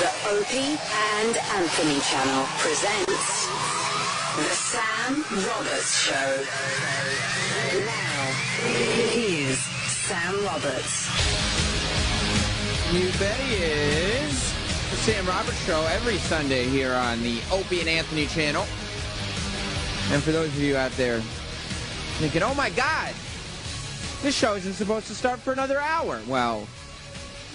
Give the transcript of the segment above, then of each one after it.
The Opie and Anthony Channel presents The Sam Roberts Show. Now, here's Sam Roberts. You bet he is. The Sam Roberts Show every Sunday here on the Opie and Anthony Channel. And for those of you out there thinking, oh my God, this show isn't supposed to start for another hour. Well,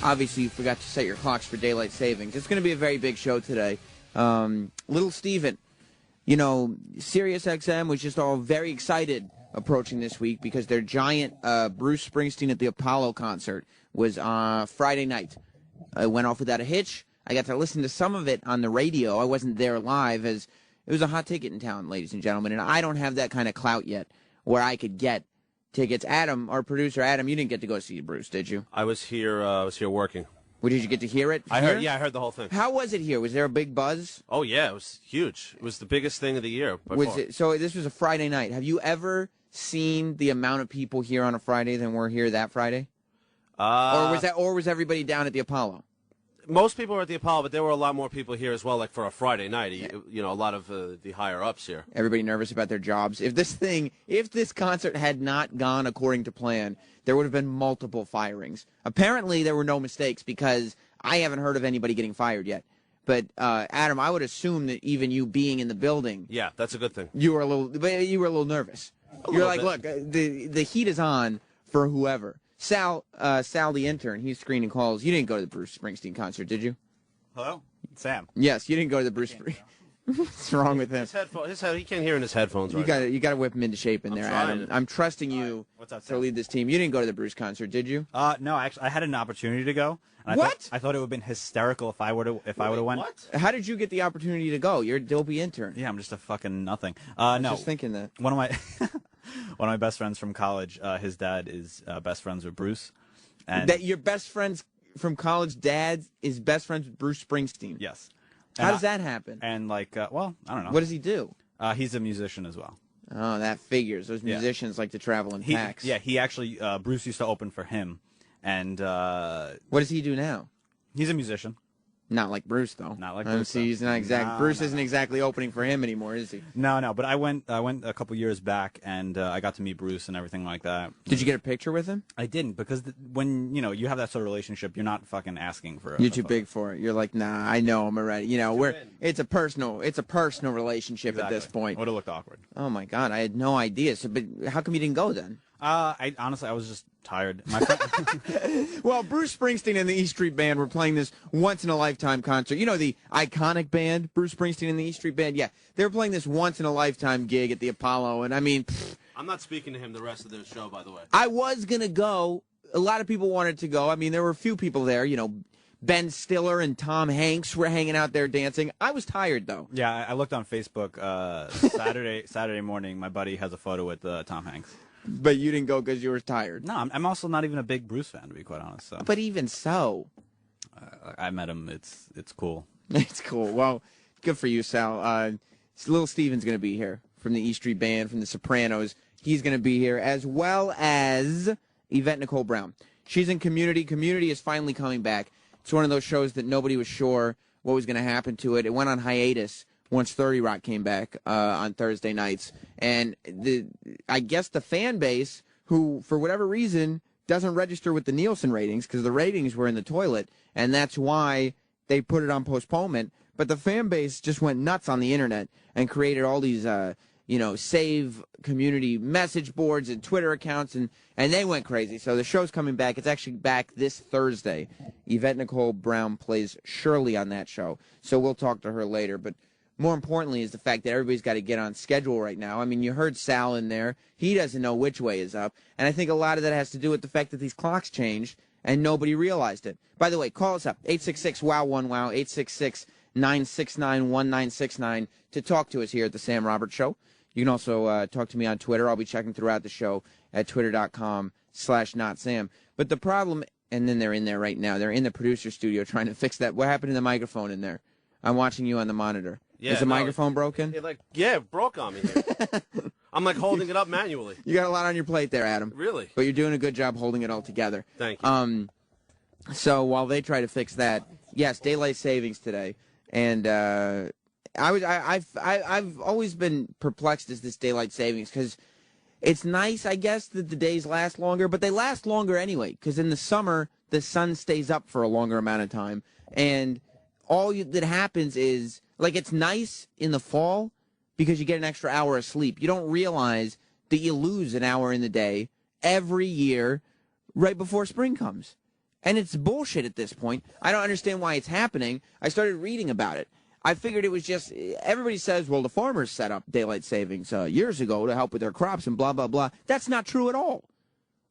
obviously you forgot to set your clocks for daylight savings. It's going to be a very big show today. Little Steven, you know, Sirius XM was just all very excited approaching this week because their giant Bruce Springsteen at the Apollo concert was Friday night. I went off without a hitch. I got to listen to some of it on the radio. I wasn't there live as it was a hot ticket in town, ladies and gentlemen, and I don't have that kind of clout yet where I could get tickets. Adam, our producer, Adam, you didn't get to go see Bruce, did you? I was here working. Well, did you get to hear it? I heard the whole thing. How was it here? Was there a big buzz? Oh yeah, it was huge. It was the biggest thing of the year. So this was a Friday night. Have you ever seen the amount of people here on a Friday than were here that Friday? Or was everybody down at the Apollo? Most people were at the Apollo, but there were a lot more people here as well, like for a Friday night. You know, a lot of the higher-ups here. Everybody nervous about their jobs. If this concert had not gone according to plan, there would have been multiple firings. Apparently, there were no mistakes because I haven't heard of anybody getting fired yet. But, Adam, I would assume that even you being in the building... Yeah, that's a good thing. You were a little nervous. You're like, look, the heat is on for whoever. Sal, the intern, he's screening calls. You didn't go to the Bruce Springsteen concert, did you? Hello? Sam. Yes, you didn't go to the Bruce Springsteen. What's wrong with him? He can't hear in his headphones right now. You got to whip him into shape in there, Adam. I'm trusting you to lead this team. You didn't go to the Bruce concert, did you? No, actually, I had an opportunity to go. And I thought it would have been hysterical if I would have went. What? How did you get the opportunity to go? You're a dopey intern. Yeah, I'm just a fucking nothing. I was no, just thinking that. One of my best friends from college, his dad is best friends with Bruce. And that your best friend's from college dad is best friends with Bruce Springsteen. Yes. How does that happen? And well, I don't know. What does he do? He's a musician as well. Oh, that figures. Those musicians like to travel in packs. Yeah, he actually Bruce used to open for him, and what does he do now? He's a musician. Not like Bruce, though. Not like Bruce. See, he's not exact. Bruce isn't exactly opening for him anymore, is he? No. But I went a couple years back, and I got to meet Bruce and everything like that. Did you get a picture with him? I didn't, because when you have that sort of relationship, you're not fucking asking for it. You're too big for it. You're like, nah, I know him already. You know, it's a personal relationship at this point. Would have looked awkward. Oh my God, I had no idea. So, but how come you didn't go then? I was just tired. My friend... Well, Bruce Springsteen and the E Street Band were playing this once-in-a-lifetime concert. You know the iconic band, Bruce Springsteen and the E Street Band? Yeah, they were playing this once-in-a-lifetime gig at the Apollo, and I mean... I'm not speaking to him the rest of the show, by the way. I was going to go. A lot of people wanted to go. I mean, there were a few people there, you know... Ben Stiller and Tom Hanks were hanging out there dancing. I was tired, though. Yeah, I looked on Facebook Saturday morning. My buddy has a photo with Tom Hanks. But you didn't go because you were tired. No, I'm also not even a big Bruce fan, to be quite honest. So. But even so. I met him. It's cool. It's cool. Well, good for you, Sal. Little Steven's going to be here from the E Street Band, from The Sopranos. He's going to be here, as well as Yvette Nicole Brown. She's in Community. Community is finally coming back. It's one of those shows that nobody was sure what was going to happen to it. It went on hiatus once 30 Rock came back on Thursday nights. And I guess the fan base, who, for whatever reason, doesn't register with the Nielsen ratings because the ratings were in the toilet, and that's why they put it on postponement. But the fan base just went nuts on the internet and created all these, save community message boards and Twitter accounts, and they went crazy. So the show's coming back. It's actually back this Thursday. Yvette Nicole Brown plays Shirley on that show, so we'll talk to her later. But more importantly is the fact that everybody's got to get on schedule right now. I mean, you heard Sal in there. He doesn't know which way is up, and I think a lot of that has to do with the fact that these clocks changed, and nobody realized it. By the way, call us up, 866-WOW-1-WOW, 866-969-1969, to talk to us here at the Sam Roberts Show. You can also talk to me on Twitter. I'll be checking throughout the show at twitter.com/notsam. But the problem, and then they're in there right now. They're in the producer studio trying to fix that. What happened to the microphone in there? I'm watching you on the monitor. Yeah, Is the microphone broken? It broke on me here. I'm like holding it up manually. You got a lot on your plate there, Adam. Really? But you're doing a good job holding it all together. Thank you. So while they try to fix that, Yes, daylight savings today, and I've always been perplexed as this daylight savings because it's nice, I guess, that the days last longer, but they last longer anyway because in the summer the sun stays up for a longer amount of time, and that happens is like it's nice in the fall because you get an extra hour of sleep. You don't realize that you lose an hour in the day every year right before spring comes. And it's bullshit at this point. I don't understand why it's happening. I started reading about it. I figured it was just, everybody says, well, the farmers set up daylight savings years ago to help with their crops and blah, blah, blah. That's not true at all.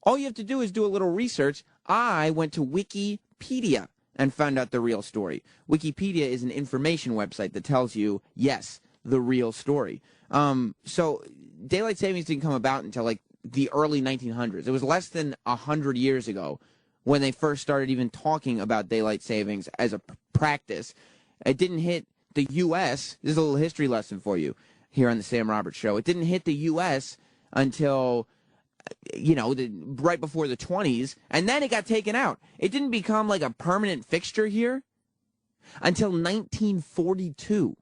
All you have to do is do a little research. I went to Wikipedia and found out the real story. Wikipedia is an information website that tells you, yes, the real story. So daylight savings didn't come about until like the early 1900s. It was less than 100 years ago when they first started even talking about daylight savings as a practice. It didn't hit the U.S. This is a little history lesson for you here on the Sam Roberts Show. It didn't hit the U.S. until, right before the 20s, and then it got taken out. It didn't become like a permanent fixture here until 1942.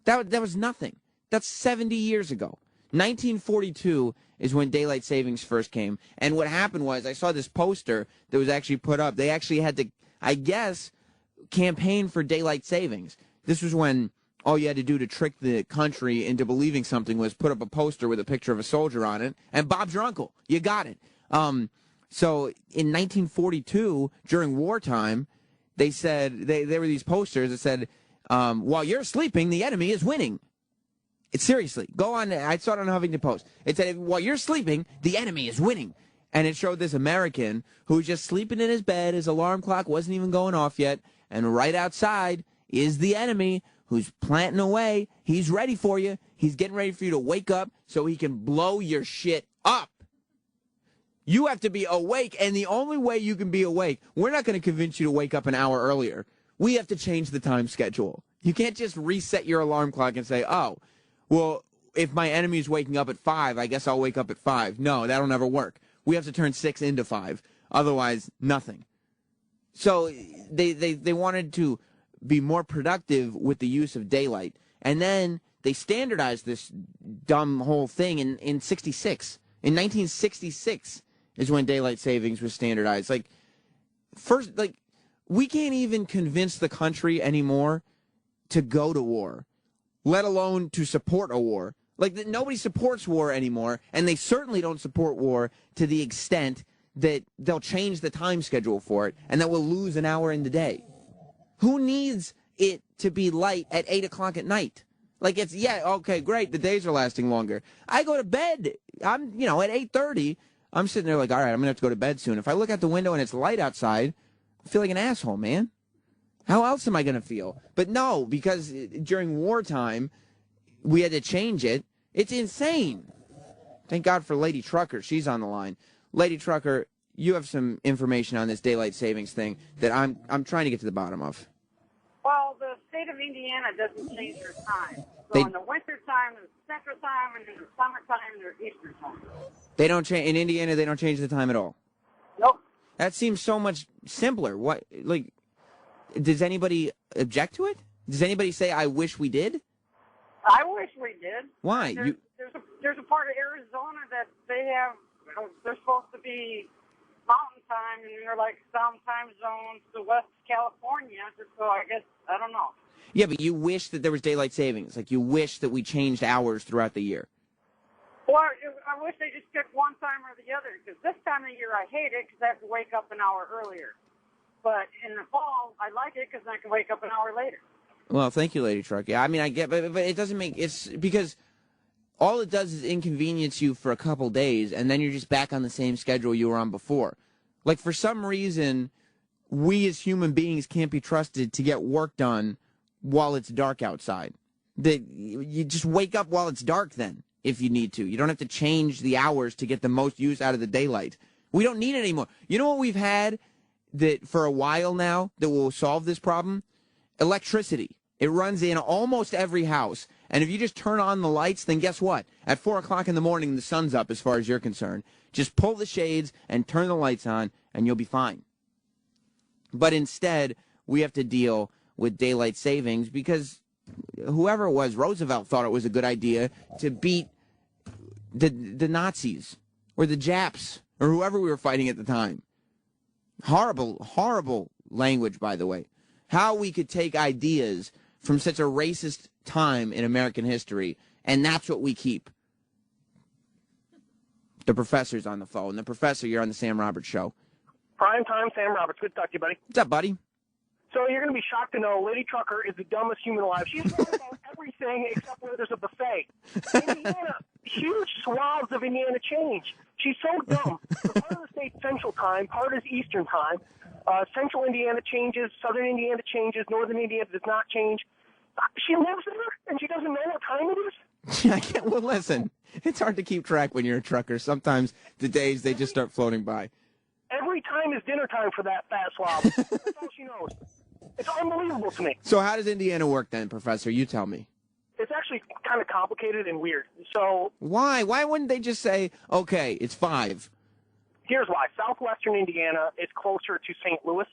That was nothing. That's 70 years ago. 1942 is when daylight savings first came. And what happened was I saw this poster that was actually put up. They actually had to, I guess, campaign for daylight savings. This was when all you had to do to trick the country into believing something was put up a poster with a picture of a soldier on it. And Bob's your uncle. You got it. So in 1942, during wartime, they said, there were these posters that said, while you're sleeping, the enemy is winning. Seriously, go on. I saw it on Huffington Post. It said, while you're sleeping, the enemy is winning. And it showed this American who was just sleeping in his bed. His alarm clock wasn't even going off yet. And right outside is the enemy who's planting away. He's ready for you. He's getting ready for you to wake up so he can blow your shit up. You have to be awake, and the only way you can be awake, we're not going to convince you to wake up an hour earlier. We have to change the time schedule. You can't just reset your alarm clock and say, oh, well, if my enemy is waking up at 5, I guess I'll wake up at 5. No, that'll never work. We have to turn 6 into 5. Otherwise, nothing. So they wanted to be more productive with the use of daylight. And then they standardized this dumb whole thing in 66. In 1966 is when daylight savings was standardized. We can't even convince the country anymore to go to war, let alone to support a war. Nobody supports war anymore, and they certainly don't support war to the extent that they'll change the time schedule for it, and that we'll lose an hour in the day. Who needs it to be light at 8 o'clock at night? Okay, great, the days are lasting longer. I go to bed, at 8:30, I'm sitting there like, all right, I'm going to have to go to bed soon. If I look out the window and it's light outside, I feel like an asshole, man. How else am I going to feel? But no, because during wartime, we had to change it. It's insane. Thank God for Lady Trucker. She's on the line. Lady Trucker, you have some information on this daylight savings thing that I'm trying to get to the bottom of. Well, the state of Indiana doesn't change their time. So in the winter time, there's Central Time, and in the summertime, there's Eastern Time. They don't change in Indiana. They don't change the time at all. Nope. That seems so much simpler. Does anybody object to it? Does anybody say, I wish we did? I wish we did. Why? There's a part of Arizona that they have, they're supposed to be mountain time, and they're like some time zones to West California, so I guess, I don't know. Yeah, but you wish that there was daylight savings. You wish that we changed hours throughout the year. Well, I wish they just picked one time or the other, because this time of year I hate it because I have to wake up an hour earlier. But in the fall, I like it because I can wake up an hour later. Well, thank you, Lady Truck. Yeah, I mean, I get, but it doesn't make, it's because all it does is inconvenience you for a couple days, and then you're just back on the same schedule you were on before. For some reason, we as human beings can't be trusted to get work done while it's dark outside. You just wake up while it's dark then, if you need to. You don't have to change the hours to get the most use out of the daylight. We don't need it anymore. You know what we've had that for a while now that will solve this problem? Electricity. It runs in almost every house. And if you just turn on the lights, then guess what? At 4 o'clock in the morning, the sun's up as far as you're concerned. Just pull the shades and turn the lights on, and you'll be fine. But instead, we have to deal with daylight savings because whoever it was, Roosevelt thought it was a good idea to beat the Nazis or the Japs or whoever we were fighting at the time. Horrible, horrible language, by the way. How we could take ideas from such a racist time in American history, and that's what we keep. The professor's on the phone. The professor, you're on the Sam Roberts Show. Prime time, Sam Roberts. Good to talk to you, buddy. What's up, buddy? So you're going to be shocked to know Lady Trucker is the dumbest human alive. She's wrong about everything except where there's a buffet. Indiana, huge swaths of Indiana change. She's so dumb. Part of the state's Central Time, part is Eastern Time. Central Indiana changes, Southern Indiana changes, Northern Indiana does not change. She lives there, and she doesn't know what time it is? I can't. Well, listen, it's hard to keep track when you're a trucker. Sometimes the days, they just start floating by. Every time is dinner time for that fat slob. That's all she knows. It's unbelievable to me. So how does Indiana work then, Professor? You tell me. It's actually kind of complicated and weird. So Why? Why wouldn't they just say, okay, it's 5? here's why. Southwestern Indiana is closer to St. Louis.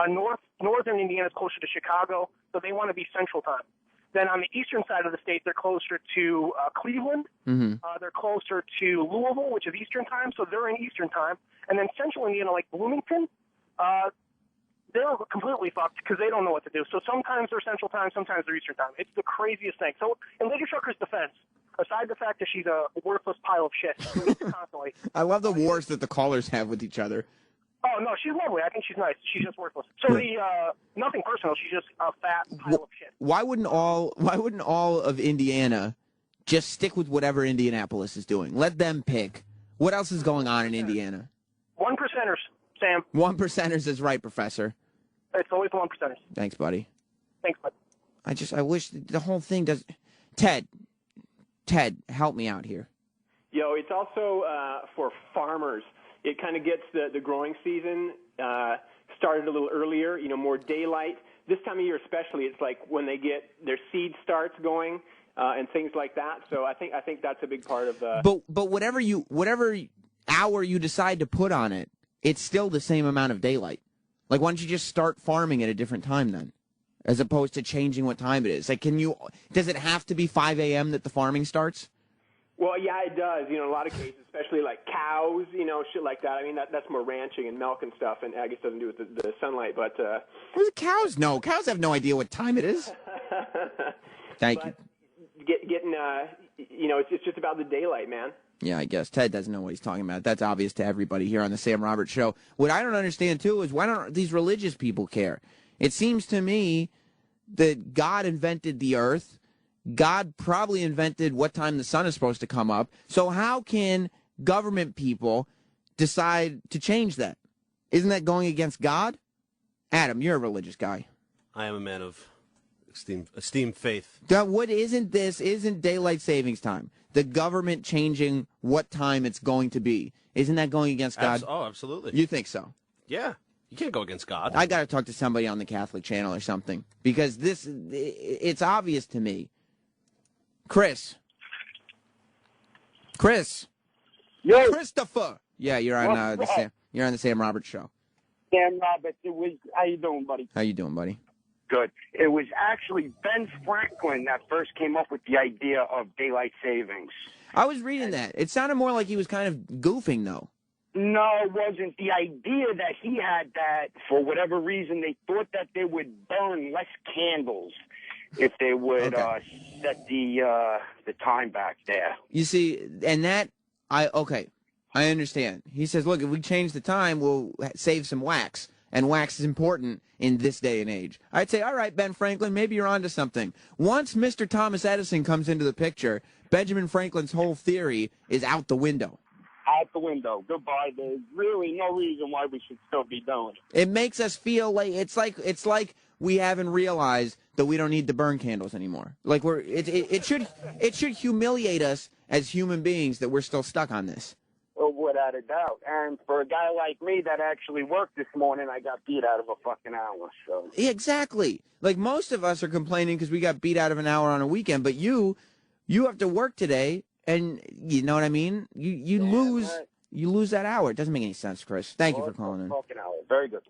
Northern Indiana is closer to Chicago, so they want to be Central Time. Then on the eastern side of the state, they're closer to Cleveland. Mm-hmm. They're closer to Louisville, which is Eastern Time, so they're in Eastern Time. And then Central Indiana, like Bloomington, they're completely fucked because they don't know what to do. So sometimes they're Central Time, sometimes they're Eastern Time. It's the craziest thing. So in Lady Trucker's defense, aside the fact that she's a worthless pile of shit, constantly. I love the wars that the callers have with each other. Oh, no, she's lovely. I think she's nice. She's just worthless. So nothing personal. She's just a fat pile of shit. Why wouldn't all of Indiana just stick with whatever Indianapolis is doing? Let them pick. What else is going on in Indiana? 1%ers, Sam. 1%ers is right, Professor. It's always 1%ers. Thanks, buddy. Thanks, bud. I wish the whole thing does. Ted, help me out here. Yo, it's also for farmers. It kind of gets the growing season started a little earlier, more daylight. This time of year especially, it's like when they get their seed starts going and things like that. So I think that's a big part of But whatever hour you decide to put on it, it's still the same amount of daylight. Like, why don't you just start farming at a different time then, as opposed to changing what time it is? Like, does it have to be 5 a.m. that the farming starts? Well, yeah, it does. In a lot of cases, especially like cows, shit like that. I mean, that's more ranching and milk and stuff, and I guess doesn't do with the sunlight. But well, the cows? No, cows have no idea what time it is. Thank you. Getting, it's just about the daylight, man. Yeah, I guess Ted doesn't know what he's talking about. That's obvious to everybody here on the Sam Roberts Show. What I don't understand, too, is why don't these religious people care? It seems to me that God invented the earth. God probably invented what time the sun is supposed to come up. So how can government people decide to change that? Isn't that going against God? Adam, you're a religious guy. I am a man of esteemed faith. What isn't this? Isn't daylight savings time? The government changing what time it's going to be. Isn't that going against God? Absolutely. You think so? Yeah. You can't go against God. I got to talk to somebody on the Catholic channel or something, because it's obvious to me. Chris. Yo. Christopher. Yeah, you're on the Sam Roberts Show. Sam Roberts, how you doing, buddy? How you doing, buddy? Good. It was actually Ben Franklin that first came up with the idea of daylight savings. I was reading that. It sounded more like he was kind of goofing, though. No, it wasn't. The idea that he had that, for whatever reason, they thought that they would burn less candles if they would set the time back there. You see, and that, I understand. He says, look, if we change the time, we'll save some wax. And wax is important in this day and age. I'd say, all right, Ben Franklin, maybe you're onto something. Once Mr. Thomas Edison comes into the picture, Benjamin Franklin's whole theory is out the window. Out the window. Goodbye. There's really no reason why we should still be doing it. It makes us feel like it's like we haven't realized that we don't need to burn candles anymore. Like it should humiliate us as human beings that we're still stuck on this. Oh, without a doubt. And for a guy like me that actually worked this morning, I got beat out of a fucking hour. So exactly. Like most of us are complaining because we got beat out of an hour on a weekend, but you have to work today, and you know what I mean. You lose that hour. It doesn't make any sense, Chris. Thank you for calling in. Fucking hour. Very good.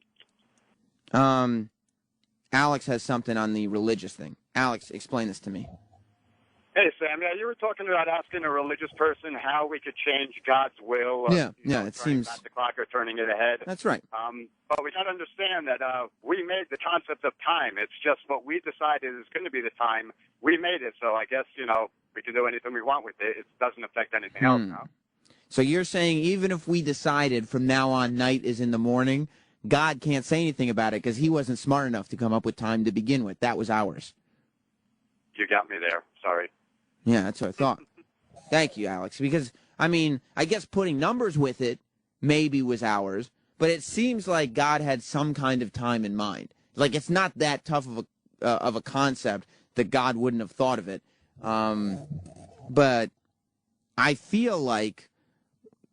Alex has something on the religious thing. Alex, explain this to me. Hey, Sam. Yeah, you were talking about asking a religious person how we could change God's will. It seems back the clock or turning it ahead. that's right. But we got to understand that we made the concept of time. It's just what we decided is going to be the time. We made it, so I guess we can do anything we want with it. It doesn't affect anything else now. So you're saying even if we decided from now on night is in the morning, God can't say anything about it because he wasn't smart enough to come up with time to begin with. That was ours. You got me there. Sorry. Yeah, that's what I thought. Thank you, Alex. Because, I mean, I guess putting numbers with it maybe was ours, but it seems like God had some kind of time in mind. Like, it's not that tough of a concept that God wouldn't have thought of it. But I feel like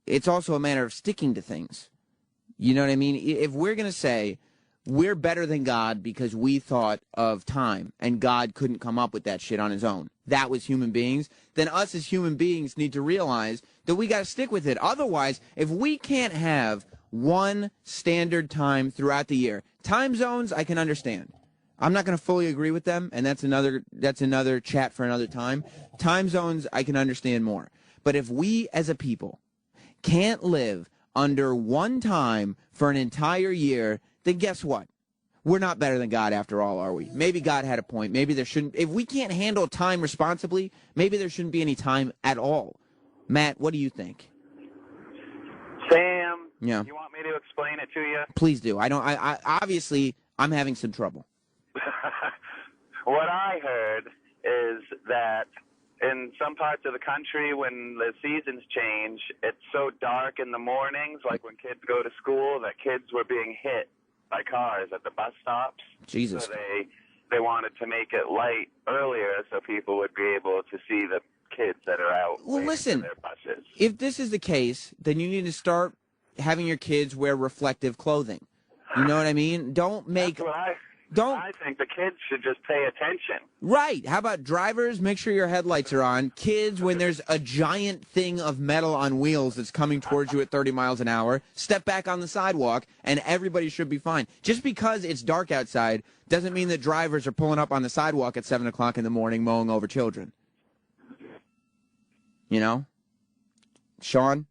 it's also a matter of sticking to things. You know what I mean? If we're going to say we're better than God because we thought of time and God couldn't come up with that shit on his own, that was human beings, then us as human beings need to realize that we got to stick with it. Otherwise, if we can't have one standard time throughout the year, time zones I can understand. I'm not going to fully agree with them, and that's another chat for another time. Time zones I can understand more. But if we as a people can't live under one time for an entire year, then guess what? We're not better than God after all, are we? Maybe God had a point. Maybe there shouldn't. If we can't handle time responsibly, maybe there shouldn't be any time at all. Matt, what do you think? Sam, Yeah. You want me to explain it to you? Please do. I obviously I'm having some trouble. What I heard is that in some parts of the country, when the seasons change, it's so dark in the mornings, like when kids go to school, that kids were being hit by cars at the bus stops. Jesus. So they wanted to make it light earlier so people would be able to see the kids that are out Well, listen, their buses. if this is the case, then you need to start having your kids wear reflective clothing. You know what I mean? I think the kids should just pay attention. Right. How about drivers? Make sure your headlights are on. Kids, when there's a giant thing of metal on wheels that's coming towards you at 30 miles an hour, step back on the sidewalk, and everybody should be fine. Just because it's dark outside doesn't mean that drivers are pulling up on the sidewalk at 7 o'clock in the morning mowing over children. You know? Sean?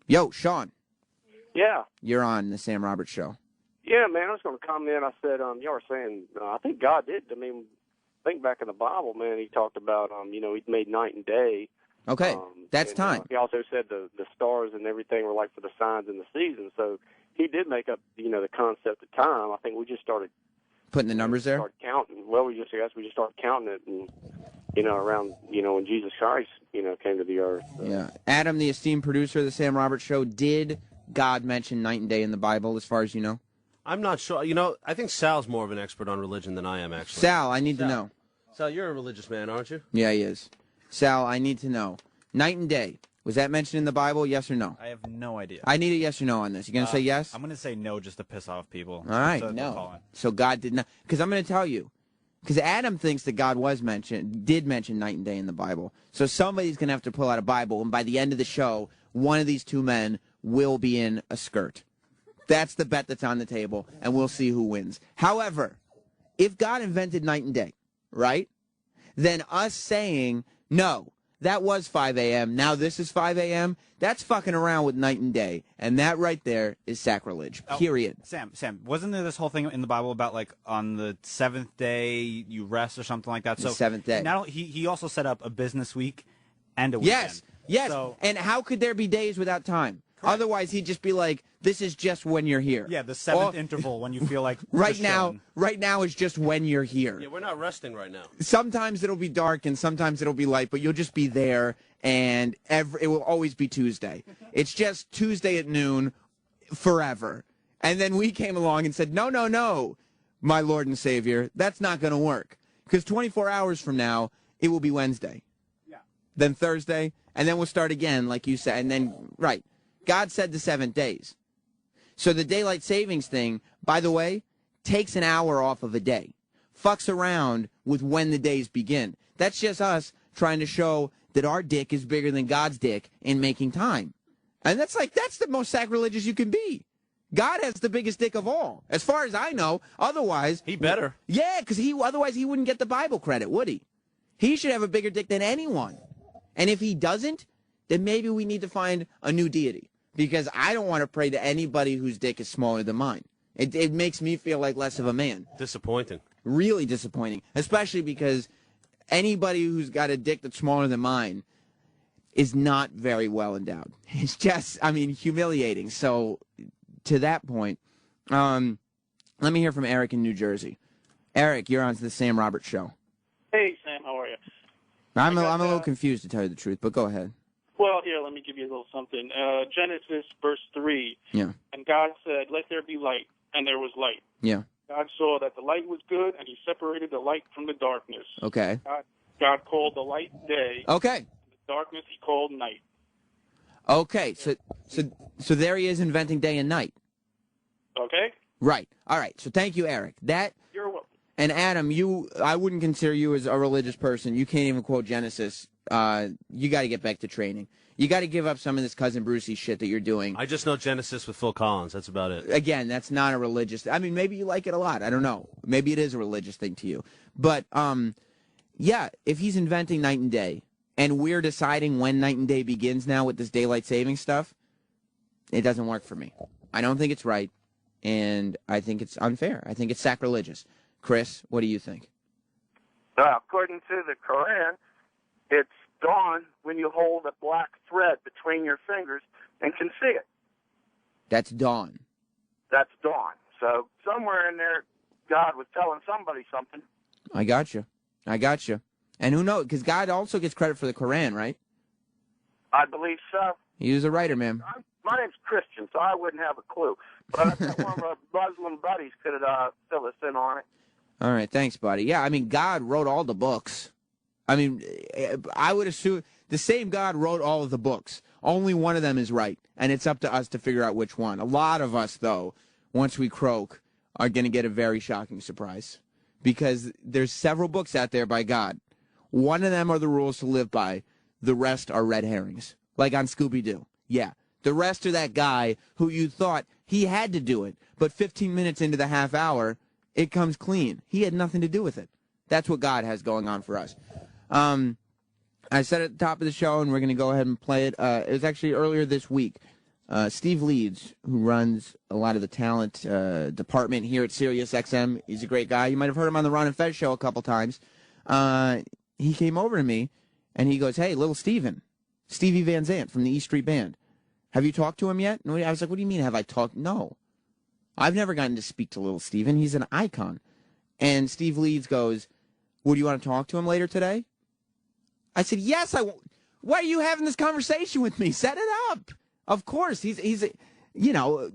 Yo, Sean. Yeah. You're on the Sam Roberts Show. Yeah, man, I was going to comment. I said, y'all were saying, I think God did. I mean, think back in the Bible, man, he talked about, he made night and day. Okay, that's time. He also said the stars and everything were like for the signs and the seasons. So he did make up, the concept of time. I think we just started putting the numbers there. Started counting. Well, we just started counting it, and around when Jesus Christ came to the earth. So. Yeah, Adam, the esteemed producer of the Sam Roberts Show, did God mention night and day in the Bible? As far as you know. I'm not sure. I think Sal's more of an expert on religion than I am, actually. Sal, I need to know. Sal, you're a religious man, aren't you? Yeah, he is. Sal, I need to know. Night and day. Was that mentioned in the Bible, yes or no? I have no idea. I need a yes or no on this. You going to say yes? I'm going to say no just to piss off people. All right, so no. So God did not. Because I'm going to tell you. Because Adam thinks that God did mention night and day in the Bible. So somebody's going to have to pull out a Bible, and by the end of the show, one of these two men will be in a skirt. That's the bet that's on the table, and we'll see who wins. However, if God invented night and day, right, then us saying, no, that was 5 a.m., now this is 5 a.m., that's fucking around with night and day. And that right there is sacrilege, period. Sam, wasn't there this whole thing in the Bible about, like, on the seventh day you rest or something like that? The seventh day. He also set up a business week and a weekend. Yes. So, and how could there be days without time? Correct. Otherwise, he'd just be like, this is just when you're here. Yeah, the seventh interval when you feel like right now is just when you're here. Yeah, we're not resting right now. Sometimes it'll be dark and sometimes it'll be light, but you'll just be there, and it will always be Tuesday. It's just Tuesday at noon forever. And then we came along and said, no, my Lord and Savior, that's not going to work. Because 24 hours from now, it will be Wednesday. Yeah. Then Thursday, and then we'll start again, like you said, and then, right. God said the 7 days. So the daylight savings thing, by the way, takes an hour off of a day. Fucks around with when the days begin. That's just us trying to show that our dick is bigger than God's dick in making time. And that's the most sacrilegious you can be. God has the biggest dick of all, as far as I know. Otherwise, He better. Yeah, because otherwise he wouldn't get the Bible credit, would he? He should have a bigger dick than anyone. And if he doesn't, then maybe we need to find a new deity, because I don't want to pray to anybody whose dick is smaller than mine. It makes me feel like less of a man. Disappointing. Really disappointing, especially because anybody who's got a dick that's smaller than mine is not very well endowed. It's just, humiliating. So, to that point, let me hear from Eric in New Jersey. Eric, you're on the Sam Roberts Show. Hey, Sam, how are you? I'm a little confused, to tell you the truth, but go ahead. Well, here, let me give you a little something. Genesis, verse 3. Yeah. And God said, let there be light, and there was light. Yeah. God saw that the light was good, and he separated the light from the darkness. Okay. God called the light day. Okay. And the darkness he called night. Okay, so there he is inventing day and night. Okay? Right. All right. So thank you, Eric. You're welcome. And Adam, I wouldn't consider you as a religious person. You can't even quote Genesis. You got to get back to training. You got to give up some of this Cousin Brucey shit that you're doing. I just know Genesis with Phil Collins. That's about it. Again, that's not a religious. Maybe you like it a lot. I don't know. Maybe it is a religious thing to you. But yeah, if he's inventing night and day, and we're deciding when night and day begins now with this daylight saving stuff, it doesn't work for me. I don't think it's right, and I think it's unfair. I think it's sacrilegious. Chris, what do you think? According to the Quran, it's dawn when you hold a black thread between your fingers and can see it. That's dawn. That's dawn. So somewhere in there, God was telling somebody something. I got you. And who knows? Because God also gets credit for the Quran, right? I believe so. He was a writer, man. My name's Christian, so I wouldn't have a clue. But I bet one of our Muslim buddies could fill us in on it. All right, thanks, buddy. Yeah, God wrote all the books. I would assume the same God wrote all of the books. Only one of them is right, and it's up to us to figure out which one. A lot of us, though, once we croak, are going to get a very shocking surprise, because there's several books out there by God. One of them are the rules to live by. The rest are red herrings, like on Scooby-Doo. Yeah, the rest are that guy who you thought he had to do it, but 15 minutes into the half hour, it comes clean. He had nothing to do with it. That's what God has going on for us. I said at the top of the show, and we're going to go ahead and play it. It was actually earlier this week. Steve Leeds, who runs a lot of the talent department here at SiriusXM, he's a great guy. You might have heard him on the Ron and Fez show a couple times. He came over to me, and he goes, "Hey, little Steven, Stevie Van Zandt from the E Street Band. Have you talked to him yet?" And I was like, "What do you mean, have I talked?" No. I've never gotten to speak to little Steven. He's an icon. And Steve Leeds goes, "Would you want to talk to him later today?" I said, "Yes, I will." Why are you having this conversation with me? Set it up. Of course. He's He's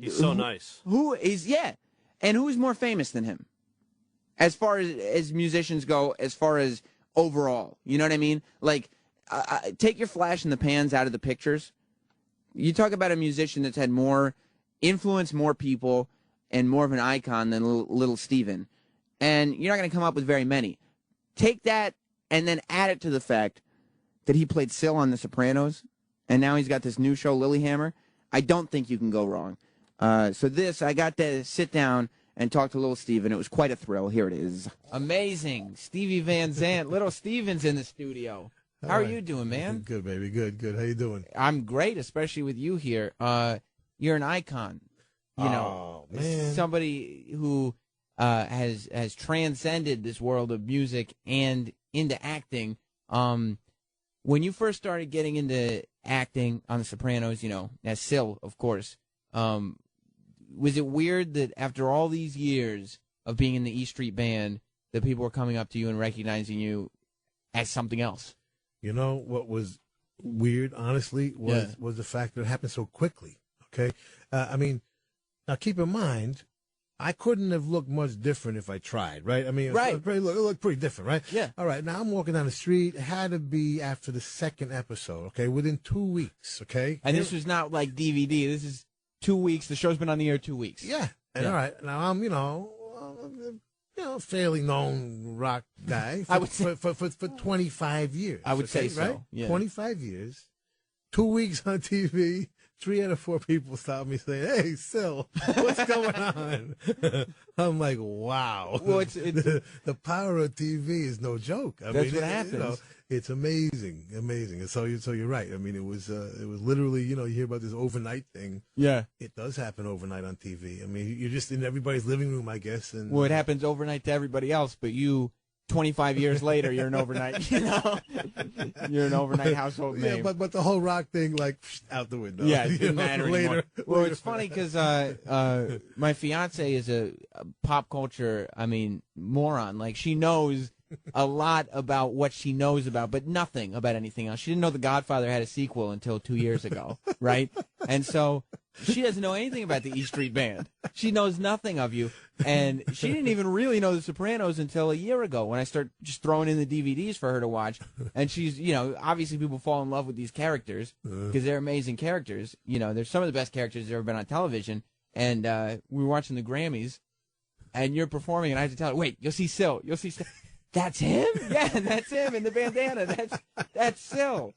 so nice. And who's more famous than him? As far as musicians go, as far as overall. You know what I mean? Like, take your flash in the pans out of the pictures. You talk about a musician that's had more influence, more people, and more of an icon than little Steven. And you're not going to come up with very many. Take that and then add it to the fact that he played Syl on The Sopranos, and now he's got this new show, Lilyhammer. I don't think you can go wrong. I got to sit down and talk to little Steven. It was quite a thrill. Here it is. Amazing. Stevie Van Zandt. Little Steven's in the studio. How are you doing, man? Good, baby. Good. How you doing? I'm great, especially with you here. You're an icon. You know, somebody who has transcended this world of music and into acting. When you first started getting into acting on The Sopranos, as Syl, of course, was it weird that after all these years of being in the E Street Band, that people were coming up to you and recognizing you as something else? You know what was weird, honestly, was the fact that it happened so quickly. Okay, now keep in mind, I couldn't have looked much different if I tried, right? It looked pretty different, right? Yeah. All right, now I'm walking down the street. It had to be after the second episode, okay, within 2 weeks, okay? And this was not like DVD. This is 2 weeks. The show's been on the air 2 weeks. Yeah. And all right, now I'm, fairly known rock guy for 25 years. I would say so. Right? Yeah. 25 years, 2 weeks on TV, 3 out of 4 people stop me saying, "Hey, Sil, what's going on?" I'm like, wow. Well, the power of TV is no joke. That's what happens. It's amazing. And so you're right. I mean, it was literally, you hear about this overnight thing. Yeah. It does happen overnight on TV. I mean, you're just in everybody's living room, I guess. And well, it happens overnight to everybody else, but you, 25 years later, you're an overnight. You're an overnight household name. Yeah, but the whole rock thing, like, out the window. Yeah, it didn't matter anymore. Well, later. it's funny because my fiance is a pop culture, moron. Like, she knows a lot about what she knows about, but nothing about anything else. She didn't know The Godfather had a sequel until 2 years ago, right? And so she doesn't know anything about the E Street Band. She knows nothing of you. And she didn't even really know The Sopranos until a year ago when I started just throwing in the DVDs for her to watch. And she's, obviously people fall in love with these characters because they're amazing characters. They're some of the best characters that have ever been on television. And we were watching the Grammys, and you're performing, and I had to tell her, wait, you'll see Sil. You'll see Sil. That's him? Yeah, that's him in the bandana. That's Sil.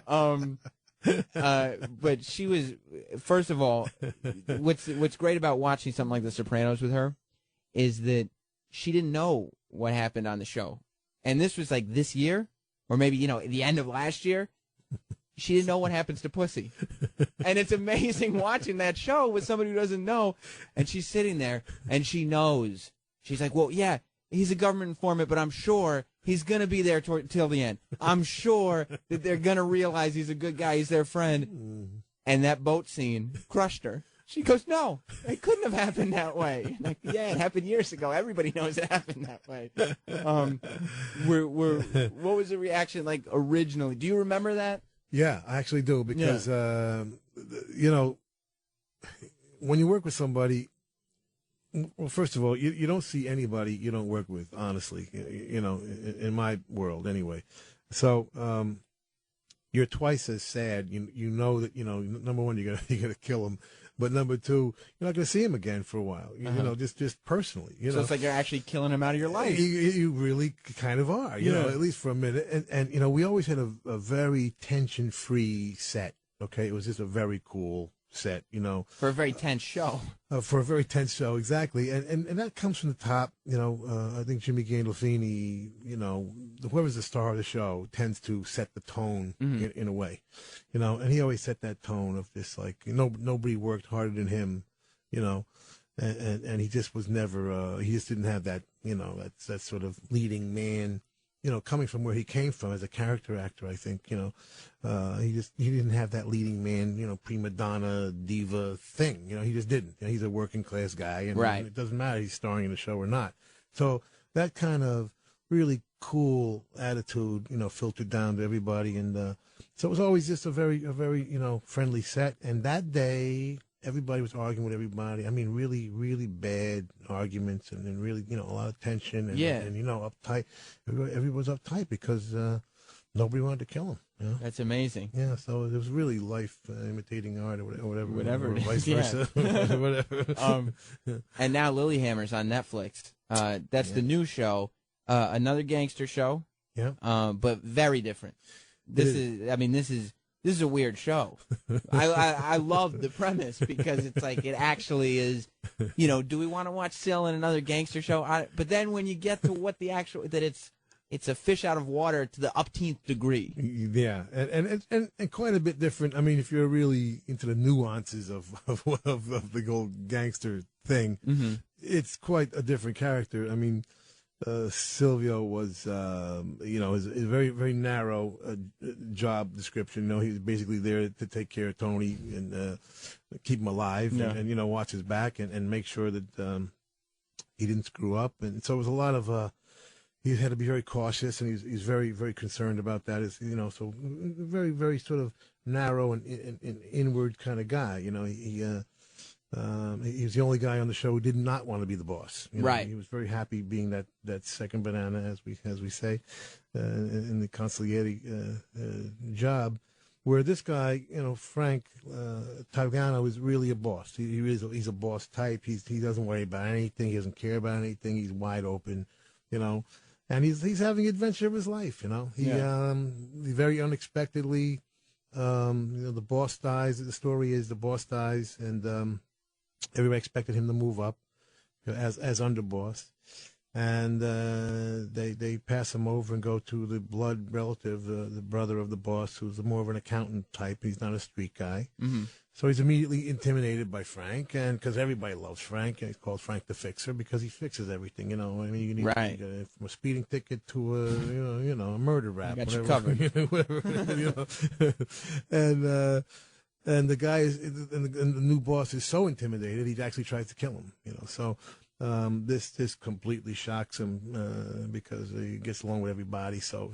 But she was, first of all, what's great about watching something like The Sopranos with her is that she didn't know what happened on the show. And this was like this year, or maybe, the end of last year. She didn't know what happens to Pussy. And it's amazing watching that show with somebody who doesn't know. And she's sitting there, and she knows. She's like, well, yeah, he's a government informant, but I'm sure he's going to be there till the end. I'm sure that they're going to realize he's a good guy. He's their friend. And that boat scene crushed her. She goes, no, it couldn't have happened that way. Like, yeah, it happened years ago. Everybody knows it happened that way. What was the reaction like originally? Do you remember that? Yeah, I actually do because, when you work with somebody, well, first of all, you don't see anybody you don't work with, honestly, in my world anyway. So you're twice as sad. You know that, number one, you're gonna kill him. But number two, you're not going to see him again for a while, just personally. So it's like you're actually killing him out of your life. You really kind of are, at least for a minute. And we always had a very tension-free set, okay? It was just a very cool set, For a very tense show. For a very tense show, exactly. And that comes from the top, I think Jimmy Gandolfini, whoever's the star of the show tends to set the tone in a way, and he always set that tone of this, like, nobody worked harder than him, and he just was never, he just didn't have that, that sort of leading man, coming from where he came from as a character actor, I think, he didn't have that leading man, prima donna diva thing. He just didn't. He's a working class guy, and right. It doesn't matter if he's starring in the show or not. So that kind of really cool attitude, filtered down to everybody, and so it was always just a very friendly set. And that day, everybody was arguing with everybody. I mean, really, really bad arguments, and then really, a lot of tension, and uptight. Everybody was uptight because nobody wanted to kill him. That's amazing. Yeah, so it was really life imitating art, or whatever. Whatever or it vice is, versa. Whatever. And now Lilyhammer's on Netflix. That's the new show, another gangster show. Yeah. But very different. This is a weird show. I love the premise because it's like it actually is. Do we want to watch Sil in another gangster show? But then when you get to what the actual it's a fish out of water to the upteenth degree. Yeah, and quite a bit different. I mean, if you're really into the nuances of the old gangster thing, it's quite a different character. I mean, Silvio was, his very, very narrow job description. He was basically there to take care of Tony and keep him alive, and watch his back and make sure that he didn't screw up. And so it was a lot of. He had to be very cautious, and he's very, very concerned about that. So very, very sort of narrow and inward kind of guy. He was the only guy on the show who did not want to be the boss. Right. He was very happy being that second banana, as we say, in the consigliere job. Where this guy, Frank Talgano, is really a boss. He's a boss type. He doesn't worry about anything. He doesn't care about anything. He's wide open, And he's having the adventure of his life, He very unexpectedly The boss dies. The story is the boss dies, and everybody expected him to move up as underboss. And they pass him over and go to the blood relative, the brother of the boss, who's more of an accountant type. He's not a street guy. Mm-hmm. So he's immediately intimidated by Frank, and because everybody loves Frank, and he's called Frank the Fixer because he fixes everything. You know, I mean, you need right. From a speeding ticket to a a murder rap, got whatever, you covered. whatever, and the guy is, and the new boss is so intimidated he actually tries to kill him. So. This completely shocks him because he gets along with everybody. So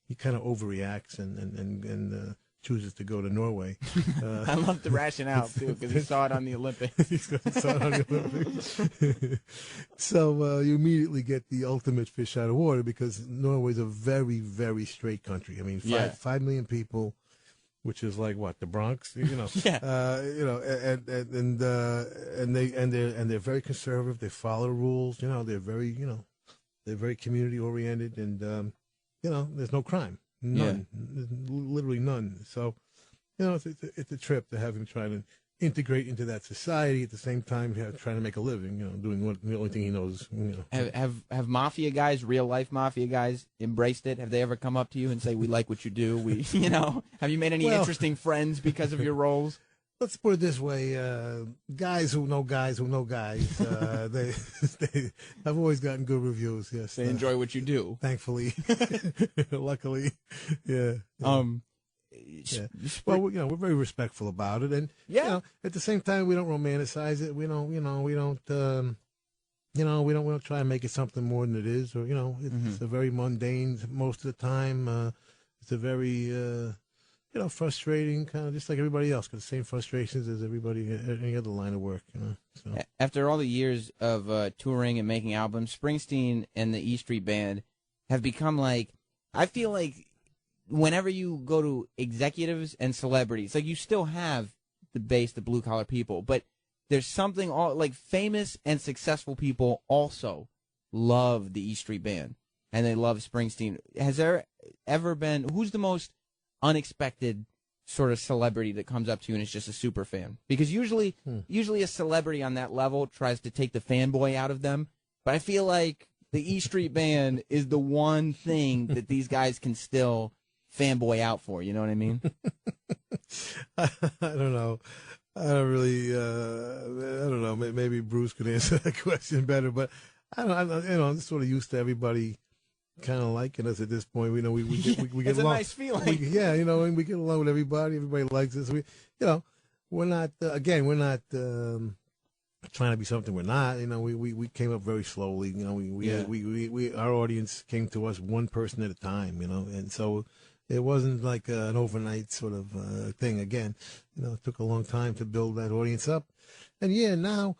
he kind of overreacts and chooses to go to Norway. I love the rationale too because he saw it on the Olympics. So you immediately get the ultimate fish out of water because Norway's a very, very straight country. I mean, 5 million people. Which is like what, the Bronx, yeah. And they're very conservative. They follow the rules. They're very community oriented, and there's no crime, none, literally none. So, it's a trip to have him try to integrate into that society at the same time trying to make a living. Doing the only thing he knows. Have mafia guys, real life mafia guys, embraced it? Have they ever come up to you and say, "We like what you do"? Have you made any interesting friends because of your roles? Let's put it this way: guys who know guys who know guys, they I've always gotten good reviews. Yes, they enjoy what you do. Thankfully, luckily, yeah. Yeah. Well, we're very respectful about it, and at the same time, we don't romanticize it. We don't try and make it something more than it is, or it's a very mundane most of the time. It's a very frustrating kind of just like everybody else, got the same frustrations as everybody any other line of work. So. After all the years of touring and making albums, Springsteen and the E Street Band have become I feel like. Whenever you go to executives and celebrities, you still have the base, the blue collar people, but there's something famous and successful people also love the E Street Band and they love Springsteen. Has there ever been, who's the most unexpected sort of celebrity that comes up to you and is just a super fan? Because usually a celebrity on that level tries to take the fanboy out of them, but I feel like the E Street Band is the one thing that these guys can still fanboy out for, you know what I mean? I don't know. I don't really. I don't know. Maybe Bruce could answer that question better. But I don't. I'm sort of used to everybody kind of liking us at this point. We get it's along. A nice feeling. And we get along with everybody. Everybody likes us. We're not. Again, we're not. Trying to be something we're not. We came up very slowly. We our audience came to us one person at a time. And so. It wasn't like an overnight sort of thing. Again, it took a long time to build that audience up. And now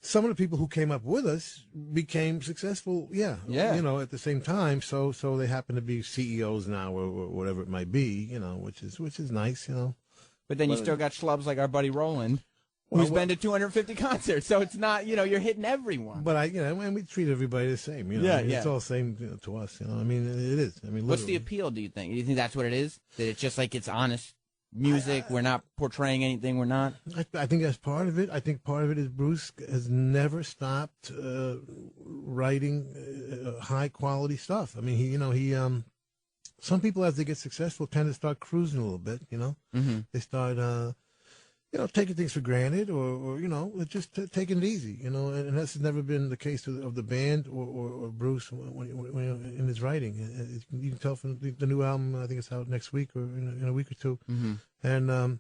some of the people who came up with us became successful. Yeah. At the same time. So they happen to be CEOs now or whatever it might be, which is nice, But then you still got schlubs like our buddy Roland. Who's been to 250 concerts, so it's not, you're hitting everyone. But and we treat everybody the same, It's all the same to us, it is. What's the appeal, do you think? Do you think that's what it is? That it's just it's honest music, we're not portraying anything we're not? I think that's part of it. I think part of it is Bruce has never stopped writing high-quality stuff. He some people, as they get successful, tend to start cruising a little bit, Mm-hmm. They start... taking things for granted or just taking it easy, and that's never been the case of the band or Bruce when in his writing. You can tell from the new album, I think it's out next week or in a week or two. Mm-hmm. And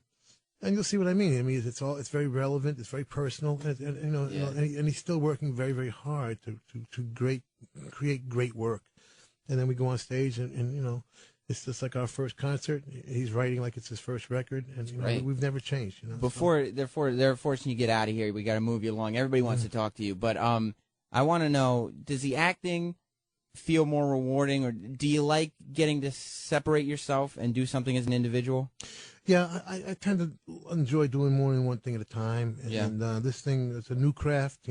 you'll see what I mean. It's very relevant. It's very personal, and he's still working very, very hard to create great work. And then we go on stage and it's just like our first concert. He's writing like it's his first record, and we've never changed. Before they're forcing you to get out of here, we got to move you along. Everybody wants to talk to you, but I want to know: does the acting feel more rewarding, or do you like getting to separate yourself and do something as an individual? Yeah, I tend to enjoy doing more than one thing at a time, and this thing is a new craft.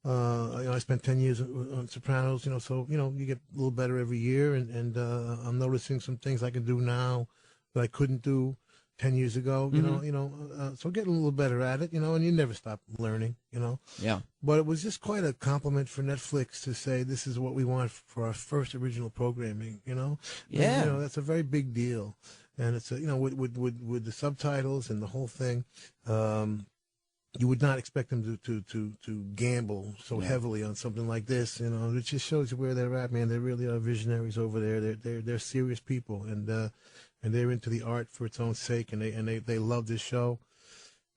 I spent 10 years on Sopranos, so you get a little better every year, and I'm noticing some things I can do now that I couldn't do 10 years ago. So getting a little better at it. And you never stop learning. Yeah. But it was just quite a compliment for Netflix to say this is what we want for our first original programming. Yeah. And, that's a very big deal. And it's with the subtitles and the whole thing. You would not expect them to gamble so heavily on something like this. It just shows you where they're at, man. They really are visionaries over there. They're serious people, and they're into the art for its own sake, and they love this show.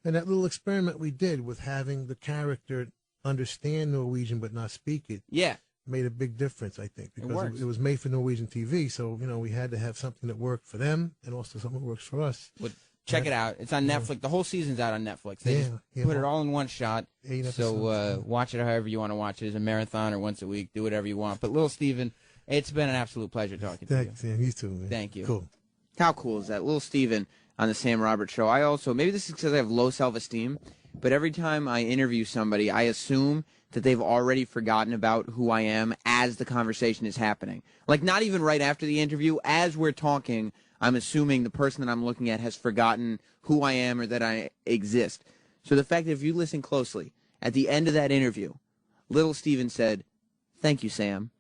And that little experiment we did with having the character understand Norwegian but not speak it, made a big difference, I think, because it was made for Norwegian TV. So we had to have something that worked for them and also something that works for us. Check it out. It's on Netflix. The whole season's out on Netflix. They just put it all in one shot. So watch it however you want to watch it. As a marathon or once a week. Do whatever you want. But Little Steven, it's been an absolute pleasure talking to you. Thanks, Sam. You too, man. Thank you. Cool. How cool is that? Little Steven on the Sam Roberts Show. I also, maybe this is because I have low self-esteem, but every time I interview somebody, I assume that they've already forgotten about who I am as the conversation is happening. Like, not even right after the interview. As we're talking, I'm assuming the person that I'm looking at has forgotten who I am or that I exist. So the fact that if you listen closely, at the end of that interview, Little Steven said, "Thank you, Sam."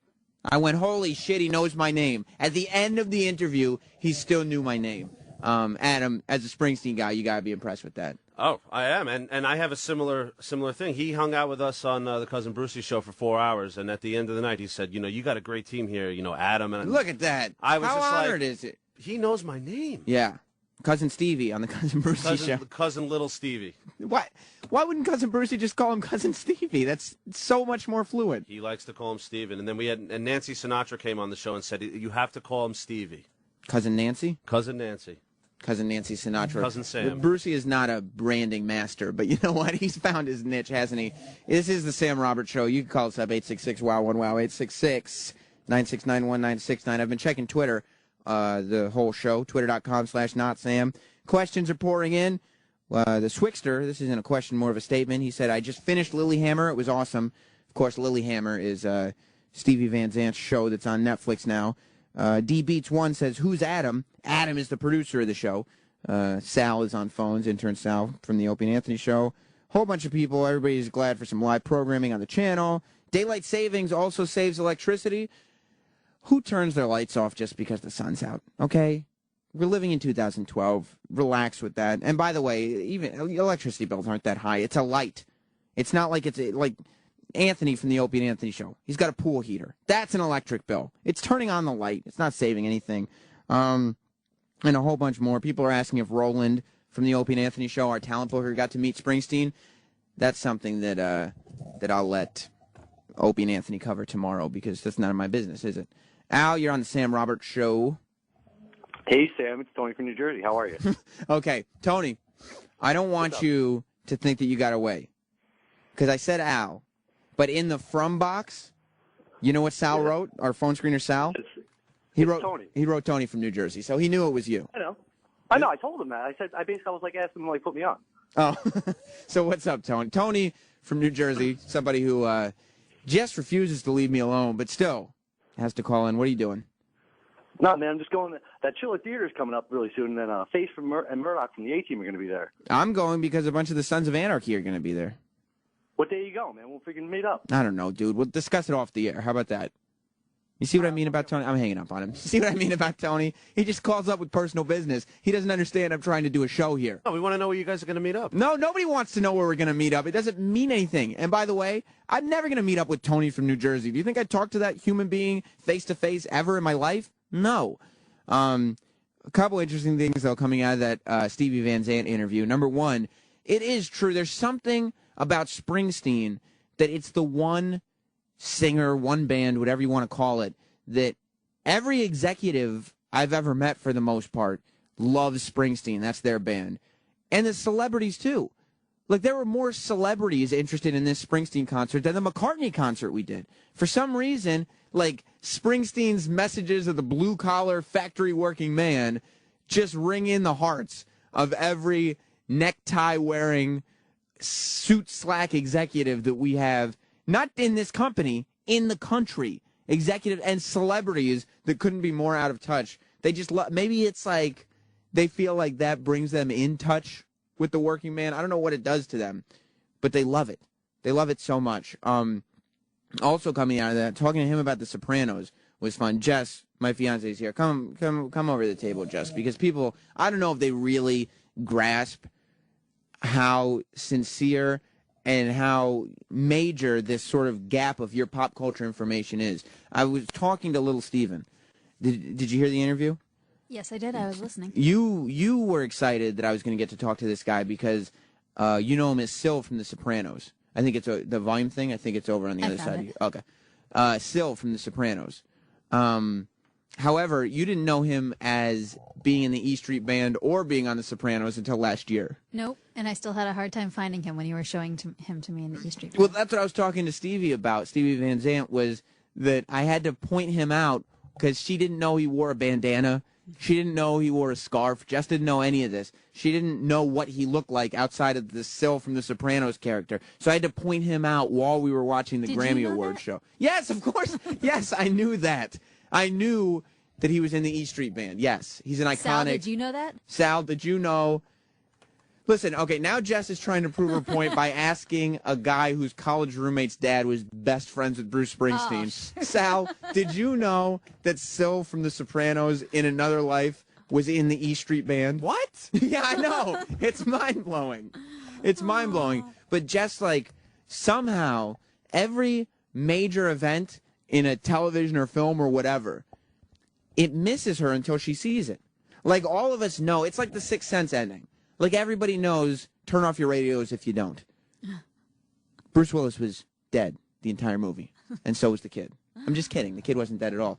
I went, holy shit, he knows my name. At the end of the interview, he still knew my name. Adam, as a Springsteen guy, you got to be impressed with that. Oh, I am, and I have a similar thing. He hung out with us on the Cousin Brucey show for 4 hours, and at the end of the night, he said, you got a great team here, Adam. And look at that. I was How just honored like, is it? He knows my name. Yeah. Cousin Stevie on the Cousin Brucey show. Cousin Little Stevie. Why wouldn't Cousin Brucey just call him Cousin Stevie? That's so much more fluent. He likes to call him Steven. And then and Nancy Sinatra came on the show and said, you have to call him Stevie. Cousin Nancy? Cousin Nancy. Cousin Nancy Sinatra. Cousin Sam. Brucey is not a branding master, but you know what? He's found his niche, hasn't he? This is the Sam Roberts Show. You can call us up, 866-WOW-1-WOW, 866-969-1969. I've been checking Twitter the whole show, twitter.com/notsam. Questions are pouring in. The Swixter, this isn't a question, more of a statement. He said, I just finished Lilyhammer. It was awesome. Of course, Lilyhammer is Stevie Van Zandt's show that's on Netflix now. D Beats 1 says, who's Adam? Adam is the producer of the show. Sal is on phones, intern Sal from the Opie and Anthony Show. Whole bunch of people. Everybody's glad for some live programming on the channel. Daylight savings also saves electricity. Who turns their lights off just because the sun's out? Okay? We're living in 2012. Relax with that. And by the way, even electricity bills aren't that high. It's a light. It's not like like Anthony from the Opie and Anthony Show. He's got a pool heater. That's an electric bill. It's turning on the light. It's not saving anything. And a whole bunch more. People are asking if Roland from the Opie and Anthony Show, our talent booker, got to meet Springsteen. That's something that I'll let Opie and Anthony cover tomorrow because that's none of my business, is it? Al, you're on the Sam Roberts Show. Hey, Sam. It's Tony from New Jersey. How are you? Okay, Tony, I don't want you to think that you got away because I said Al, but in the from box, you know what Sal wrote? Our phone screener, Sal? He wrote Tony. He wrote Tony from New Jersey, so he knew it was you. I know. I told him that. I was like asking him, put me on. Oh, so what's up, Tony? Tony from New Jersey, somebody who just refuses to leave me alone, but still has to call in. What are you doing? No, man, I'm just going. That Chiller Theater is coming up really soon, and then Face and Murdoch from the A-Team are going to be there. I'm going because a bunch of the Sons of Anarchy are going to be there. What day you go, man? We'll freaking meet up. I don't know, dude. We'll discuss it off the air. How about that? You see what I mean about Tony? I'm hanging up on him. You see what I mean about Tony? He just calls up with personal business. He doesn't understand I'm trying to do a show here. Oh, we want to know where you guys are going to meet up. No, nobody wants to know where we're going to meet up. It doesn't mean anything. And by the way, I'm never going to meet up with Tony from New Jersey. Do you think I'd talk to that human being face-to-face ever in my life? No. A couple interesting things, though, coming out of that Stevie Van Zandt interview. Number one, it is true. There's something about Springsteen that it's the one singer, one band, whatever you want to call it, that every executive I've ever met, for the most part, loves Springsteen. That's their band. And the celebrities, too. Like, there were more celebrities interested in this Springsteen concert than the McCartney concert we did. For some reason, like, Springsteen's messages of the blue-collar, factory-working man just ring in the hearts of every necktie-wearing, suit-slack executive that we have, not in this company, in the country. Executive and celebrities that couldn't be more out of touch. They just maybe it's like they feel like that brings them in touch with the working man. I don't know what it does to them, but they love it. They love it so much. Also coming out of that, talking to him about The Sopranos was fun. Jess, my fiance, is here. Come over to the table, Jess, because people, I don't know if they really grasp how sincere and how major this sort of gap of your pop culture information is. I was talking to little Steven. Did you hear the interview? Yes, I did. I was listening. You were excited that I was going to get to talk to this guy because you know him as Sil from The Sopranos. I think it's the volume thing. I think it's over on the other side. Okay. Sil from The Sopranos. However, you didn't know him as being in the E Street Band or being on The Sopranos until last year. Nope, and I still had a hard time finding him when you were showing him to me in the E Street Band. Well, that's what I was talking to Stevie about, Stevie Van Zandt, was that I had to point him out because she didn't know he wore a bandana. She didn't know he wore a scarf. Jess didn't know any of this. She didn't know what he looked like outside of the Sil from The Sopranos character. So I had to point him out while we were watching the Grammy Awards show. Yes, of course. Yes, I knew that. I knew that he was in the E Street Band. Yes, he's an iconic. Sal, did you know that? Sal, did you know? Listen, okay, now Jess is trying to prove her point by asking a guy whose college roommate's dad was best friends with Bruce Springsteen. Oh, Sal, did you know that Sil from The Sopranos in another life was in the E Street Band? What? Yeah, I know. It's mind-blowing. It's mind-blowing. But Jess, like, somehow, every major event in a television or film or whatever, it misses her until she sees it. Like, all of us know. It's like the Sixth Sense ending. Like, everybody knows, turn off your radios if you don't. Bruce Willis was dead the entire movie, and so was the kid. I'm just kidding. The kid wasn't dead at all.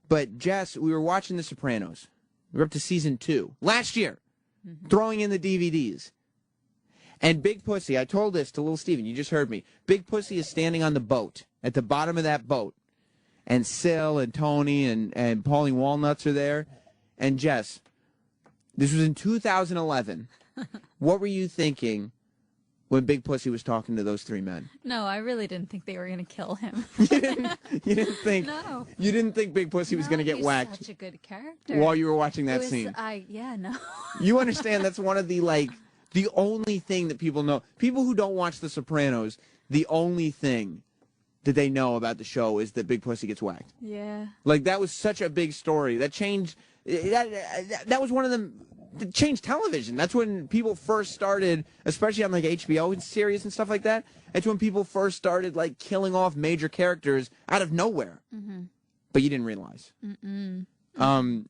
But, Jess, we were watching The Sopranos. We were up to season 2 last year, throwing in the DVDs. And Big Pussy, I told this to little Steven, you just heard me. Big Pussy is standing on the boat, at the bottom of that boat. And Sil and Tony and Pauline Walnuts are there. And Jess, this was in 2011. What were you thinking when Big Pussy was talking to those three men? No, I really didn't think they were going to kill him. You didn't think? No. You didn't think Big Pussy was going to get he's whacked such a good character. while you were watching that It was- scene? Yeah, no. You understand that's one of the, like, the only thing that people know. People who don't watch The Sopranos, the only thing that they know about the show is that Big Pussy gets whacked. Yeah. Like, that was such a big story. That changed, that was one of them, that changed television. That's when people first started, especially on, like, HBO and series and stuff like that. That's when people first started, like, killing off major characters out of nowhere. Mm-hmm. But you didn't realize. Mm-mm.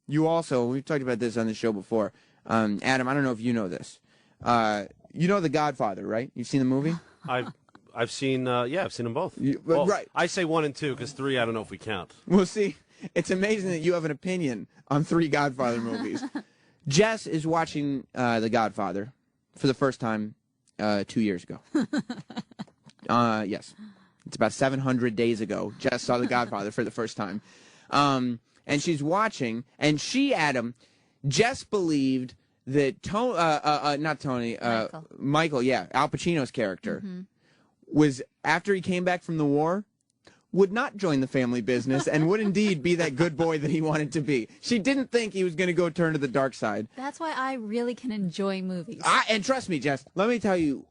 You also, we've talked about this on the show before. Adam, I don't know if you know this. You know The Godfather, right? You've seen the movie? I've seen, I've seen them both. Well, right. I say 1 and 2 because 3, I don't know if we count. Well, see, it's amazing that you have an opinion on 3 Godfather movies. Jess is watching The Godfather for the first time 2 years ago. Yes. It's about 700 days ago. Jess saw The Godfather for the first time. And she's watching, and Adam, Jess believed that Michael, Al Pacino's character, was, after he came back from the war, would not join the family business and would indeed be that good boy that he wanted to be. She didn't think he was going to go turn to the dark side. That's why I really can enjoy movies. And trust me, Jess, let me tell you,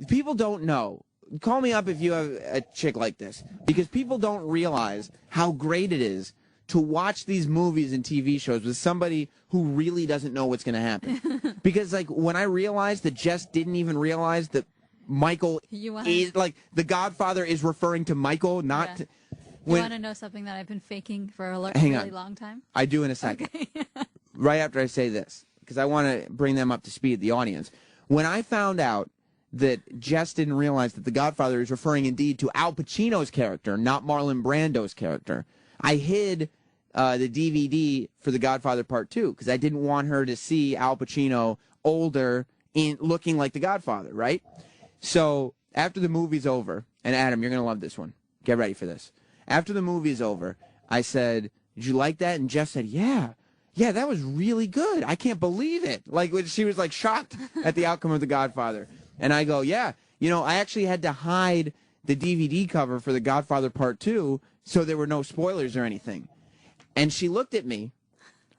people don't know. Call me up if you have a chick like this, because people don't realize how great it is to watch these movies and TV shows with somebody who really doesn't know what's going to happen. Because, like, when I realized that Jess didn't even realize that Michael is, like, The Godfather is referring to Michael, not... Yeah. You want to know something that I've been faking for a Hang really on. long time? I do in a second. Okay. Right after I say this, because I want to bring them up to speed, the audience. When I found out that Jess didn't realize that The Godfather is referring indeed to Al Pacino's character, not Marlon Brando's character, I hid the DVD for The Godfather Part 2 because I didn't want her to see Al Pacino older, looking like The Godfather, right? So after the movie's over, and Adam, you're going to love this one. Get ready for this. After the movie's over, I said, "Did you like that?" And Jess said, "Yeah, that was really good. I can't believe it." Like, she was, like, shocked at the outcome of The Godfather. And I go, "Yeah, I actually had to hide the DVD cover for The Godfather Part 2 so there were no spoilers or anything." And she looked at me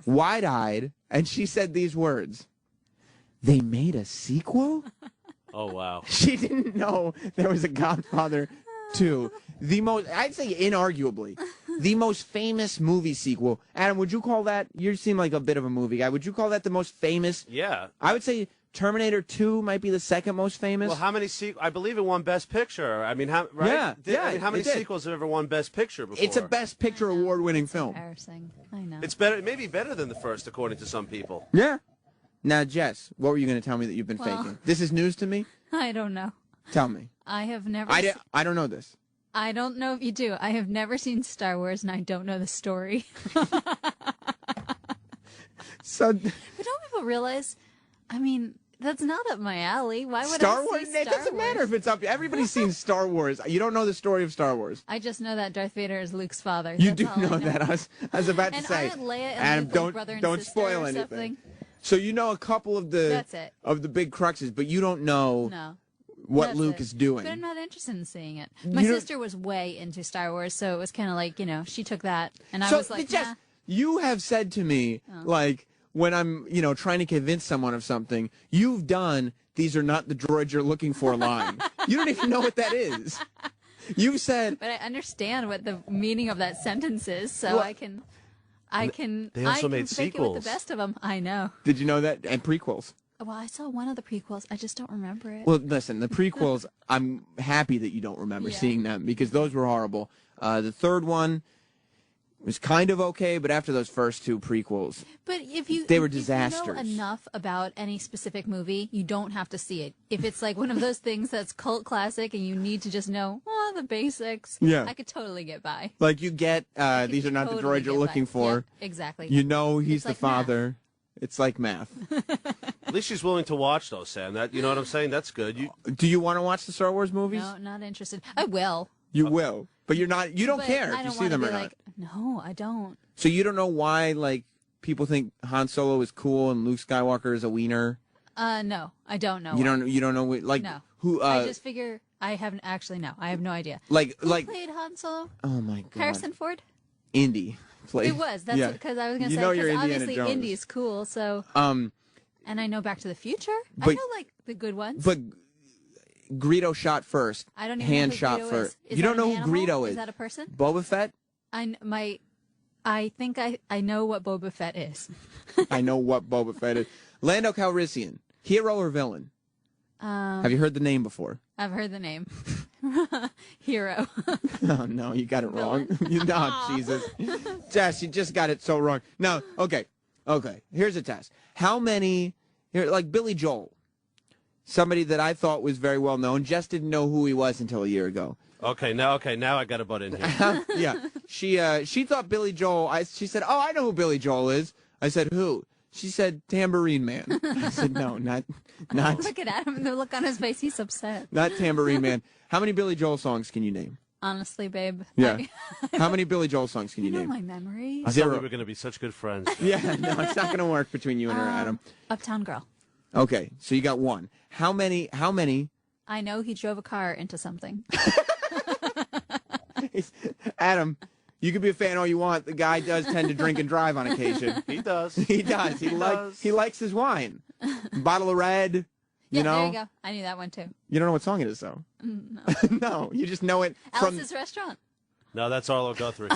wide-eyed, and she said these words: "They made a sequel?" Oh, wow. She didn't know there was a Godfather 2. The most, I'd say inarguably, the most famous movie sequel. Adam, would you call that, you seem like a bit of a movie guy, would you call that the most famous? Yeah. I would say Terminator 2 might be the second most famous. Well, how many I believe it won Best Picture. I mean, how, right? Yeah, I mean, how many it did. sequels have ever won Best Picture before? It's a Best Picture award-winning film. Embarrassing. I know. It's better, maybe better than the first, according to some people. Yeah. Now, Jess, what were you going to tell me that you've been Well- faking? This is news to me? I don't know. Tell me. I have never. I don't know this. I don't know if you do. I have never seen Star Wars, and I don't know the story. So, But don't people realize? I mean, that's not up my alley. Why would Star I Wars? say It Star doesn't Wars? matter if it's up. Everybody's seen Star Wars. You don't know the story of Star Wars. I just know that Darth Vader is Luke's father. You That's do all I know that. I was about to And say. aren't Leia and Adam, Luke like don't brother and don't sister spoil or anything. something? So you know a couple of the That's it. of the big cruxes, but you don't know No. what That's Luke it. is doing. But I'm not interested in seeing it. My You don't- sister was way into Star Wars, so it was kind of like, she took that, and I So, was like, Jess, nah. you have said to me, Oh. like, when I'm, trying to convince someone of something, you've done, "These are not the droids you're looking for" line. You don't even know what that is. You've said, But I understand what the meaning of that sentence is, so Well, I can They also I made can fake it with sequels. the best of them. I know. did you know that? And prequels. Well, I saw one of the prequels. I just don't remember it. Well, listen, the prequels, I'm happy that you don't remember seeing them because those were horrible. The third one was kind of okay, but after those first two prequels, But if you they were if you disasters. know enough about any specific movie, you don't have to see it. If it's like one of those things that's cult classic and you need to just know the basics, Yeah. I could totally get by. like you get, these are not the totally droids you're get looking by. for. Yep, exactly. You know he's It's the like math. father. It's like math. At least she's willing to watch, though, Sam. That, you know what I'm saying? That's good. Do you want to watch the Star Wars movies? No, not interested. I will. You will, but you're not. You don't But care I if you don't see wanna them or be not. like, no, I don't. So you don't know why, like, people think Han Solo is cool and Luke Skywalker is a wiener. No, I don't know. You don't. You don't know what, like No. who. I just figure I haven't actually. No, I have no idea. like Who like. played Han Solo? Oh my god. Harrison Ford. Indy played. It was. That's yeah. because I was going to You say know you're because Indiana obviously Jones. Indy's cool. So and I know Back to the Future. I But- know like the good ones. But Greedo shot first. I don't even hand know who shot Greedo first. Is You that don't know an who animal? Greedo is. Is that a person? Boba Fett. I think I know what Boba Fett is. I know what Boba Fett is. Lando Calrissian, hero or villain? Have you heard the name before? I've heard the name. Hero. Oh no, you got it wrong. Jesus, Jess, you just got it so wrong. No, okay. Here's a test. How many? Like Billy Joel, somebody that I thought was very well known. Jess didn't know who he was until a year ago. Okay, now I got to butt in here. Yeah, she thought Billy Joel. She said, "Oh, I know who Billy Joel is." I said, "Who?" She said, "Tambourine Man." I said, "No, not Look at Adam. The look on his face. He's upset. not Tambourine Man." How many Billy Joel songs can you name? Honestly, babe. Yeah. How many Billy Joel songs can you You know name? my memory. I thought we were going to be such good friends. Yeah, no, it's not going to work between you and her, Adam. Uptown Girl. Okay, so you got one. How many? I know he drove a car into something. Adam, you could be a fan all you want. The guy does tend to drink and drive on occasion. He does. He does. He likes his wine. Bottle of red. Yeah, You know. there you go. I knew that one too. You don't know what song it is, though. No. No, you just know it from. Alice's Restaurant. No, that's Arlo Guthrie.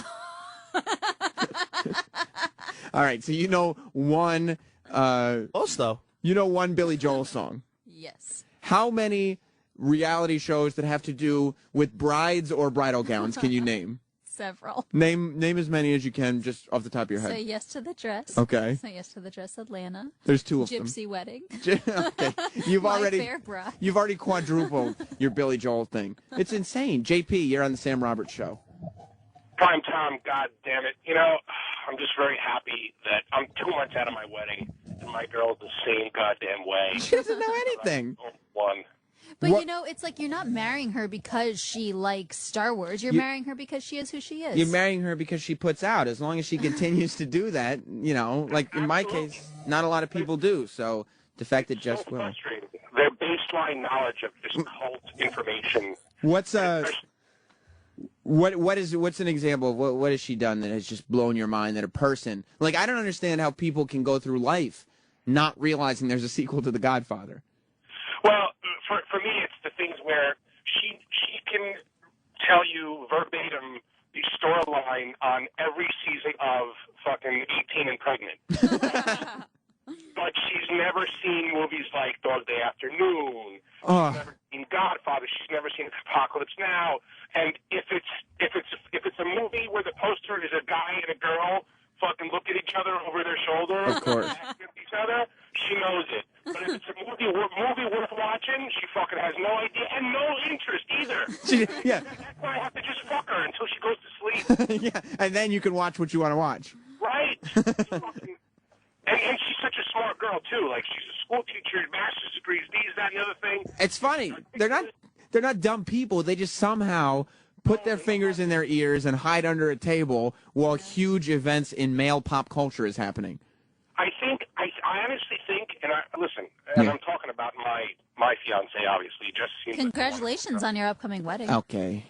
All right, so you know one. Close though. You know one Billy Joel song. Yes. How many reality shows that have to do with brides or bridal gowns can you name? Several. Name as many as you can, just off the top of your head. Say Yes to the Dress. Okay. Say Yes to the Dress Atlanta. There's two of them. Gypsy Wedding. Okay, you've My already Fair Bride. you've already quadrupled your Billy Joel thing. It's insane. JP, you're on the Sam Roberts Show. Prime time, God damn it. You know, I'm just very happy that I'm 2 months out of my wedding, and my girl's the same goddamn way. She doesn't know anything. One. But you know, it's like you're not marrying her because she likes Star Wars. You're marrying her because she is who she is. You're marrying her because she puts out. As long as she continues to do that, like in my case, not a lot of people do. So the fact that Jess will. Frustrating. Their baseline knowledge of just cult information. What's What's an example of what has she done that has just blown your mind? That a person, like, I don't understand how people can go through life not realizing there's a sequel to The Godfather. Well, for me, it's the things where she can tell you verbatim the storyline on every season of fucking 18 and Pregnant. But she's never seen movies like Dog Day Afternoon. She's never seen Godfather. She's never seen Apocalypse Now. And if it's a movie where the poster is a guy and a girl fucking look at each other over their shoulder, of course, at each other, she knows it. But if it's a movie worth watching, she fucking has no idea and no interest either. Yeah. That's why I have to just fuck her until she goes to sleep. Yeah, and then you can watch what you want to watch. Right. And she's such a smart girl too. Like, she's a school teacher, master's degrees, these, that, and the other thing. It's funny. They're not dumb people. They just somehow put their fingers in their ears and hide under a table while huge events in male pop culture is happening. I honestly think, and I'm talking about my fiance, obviously. Just seems Congratulations on your upcoming wedding. Okay.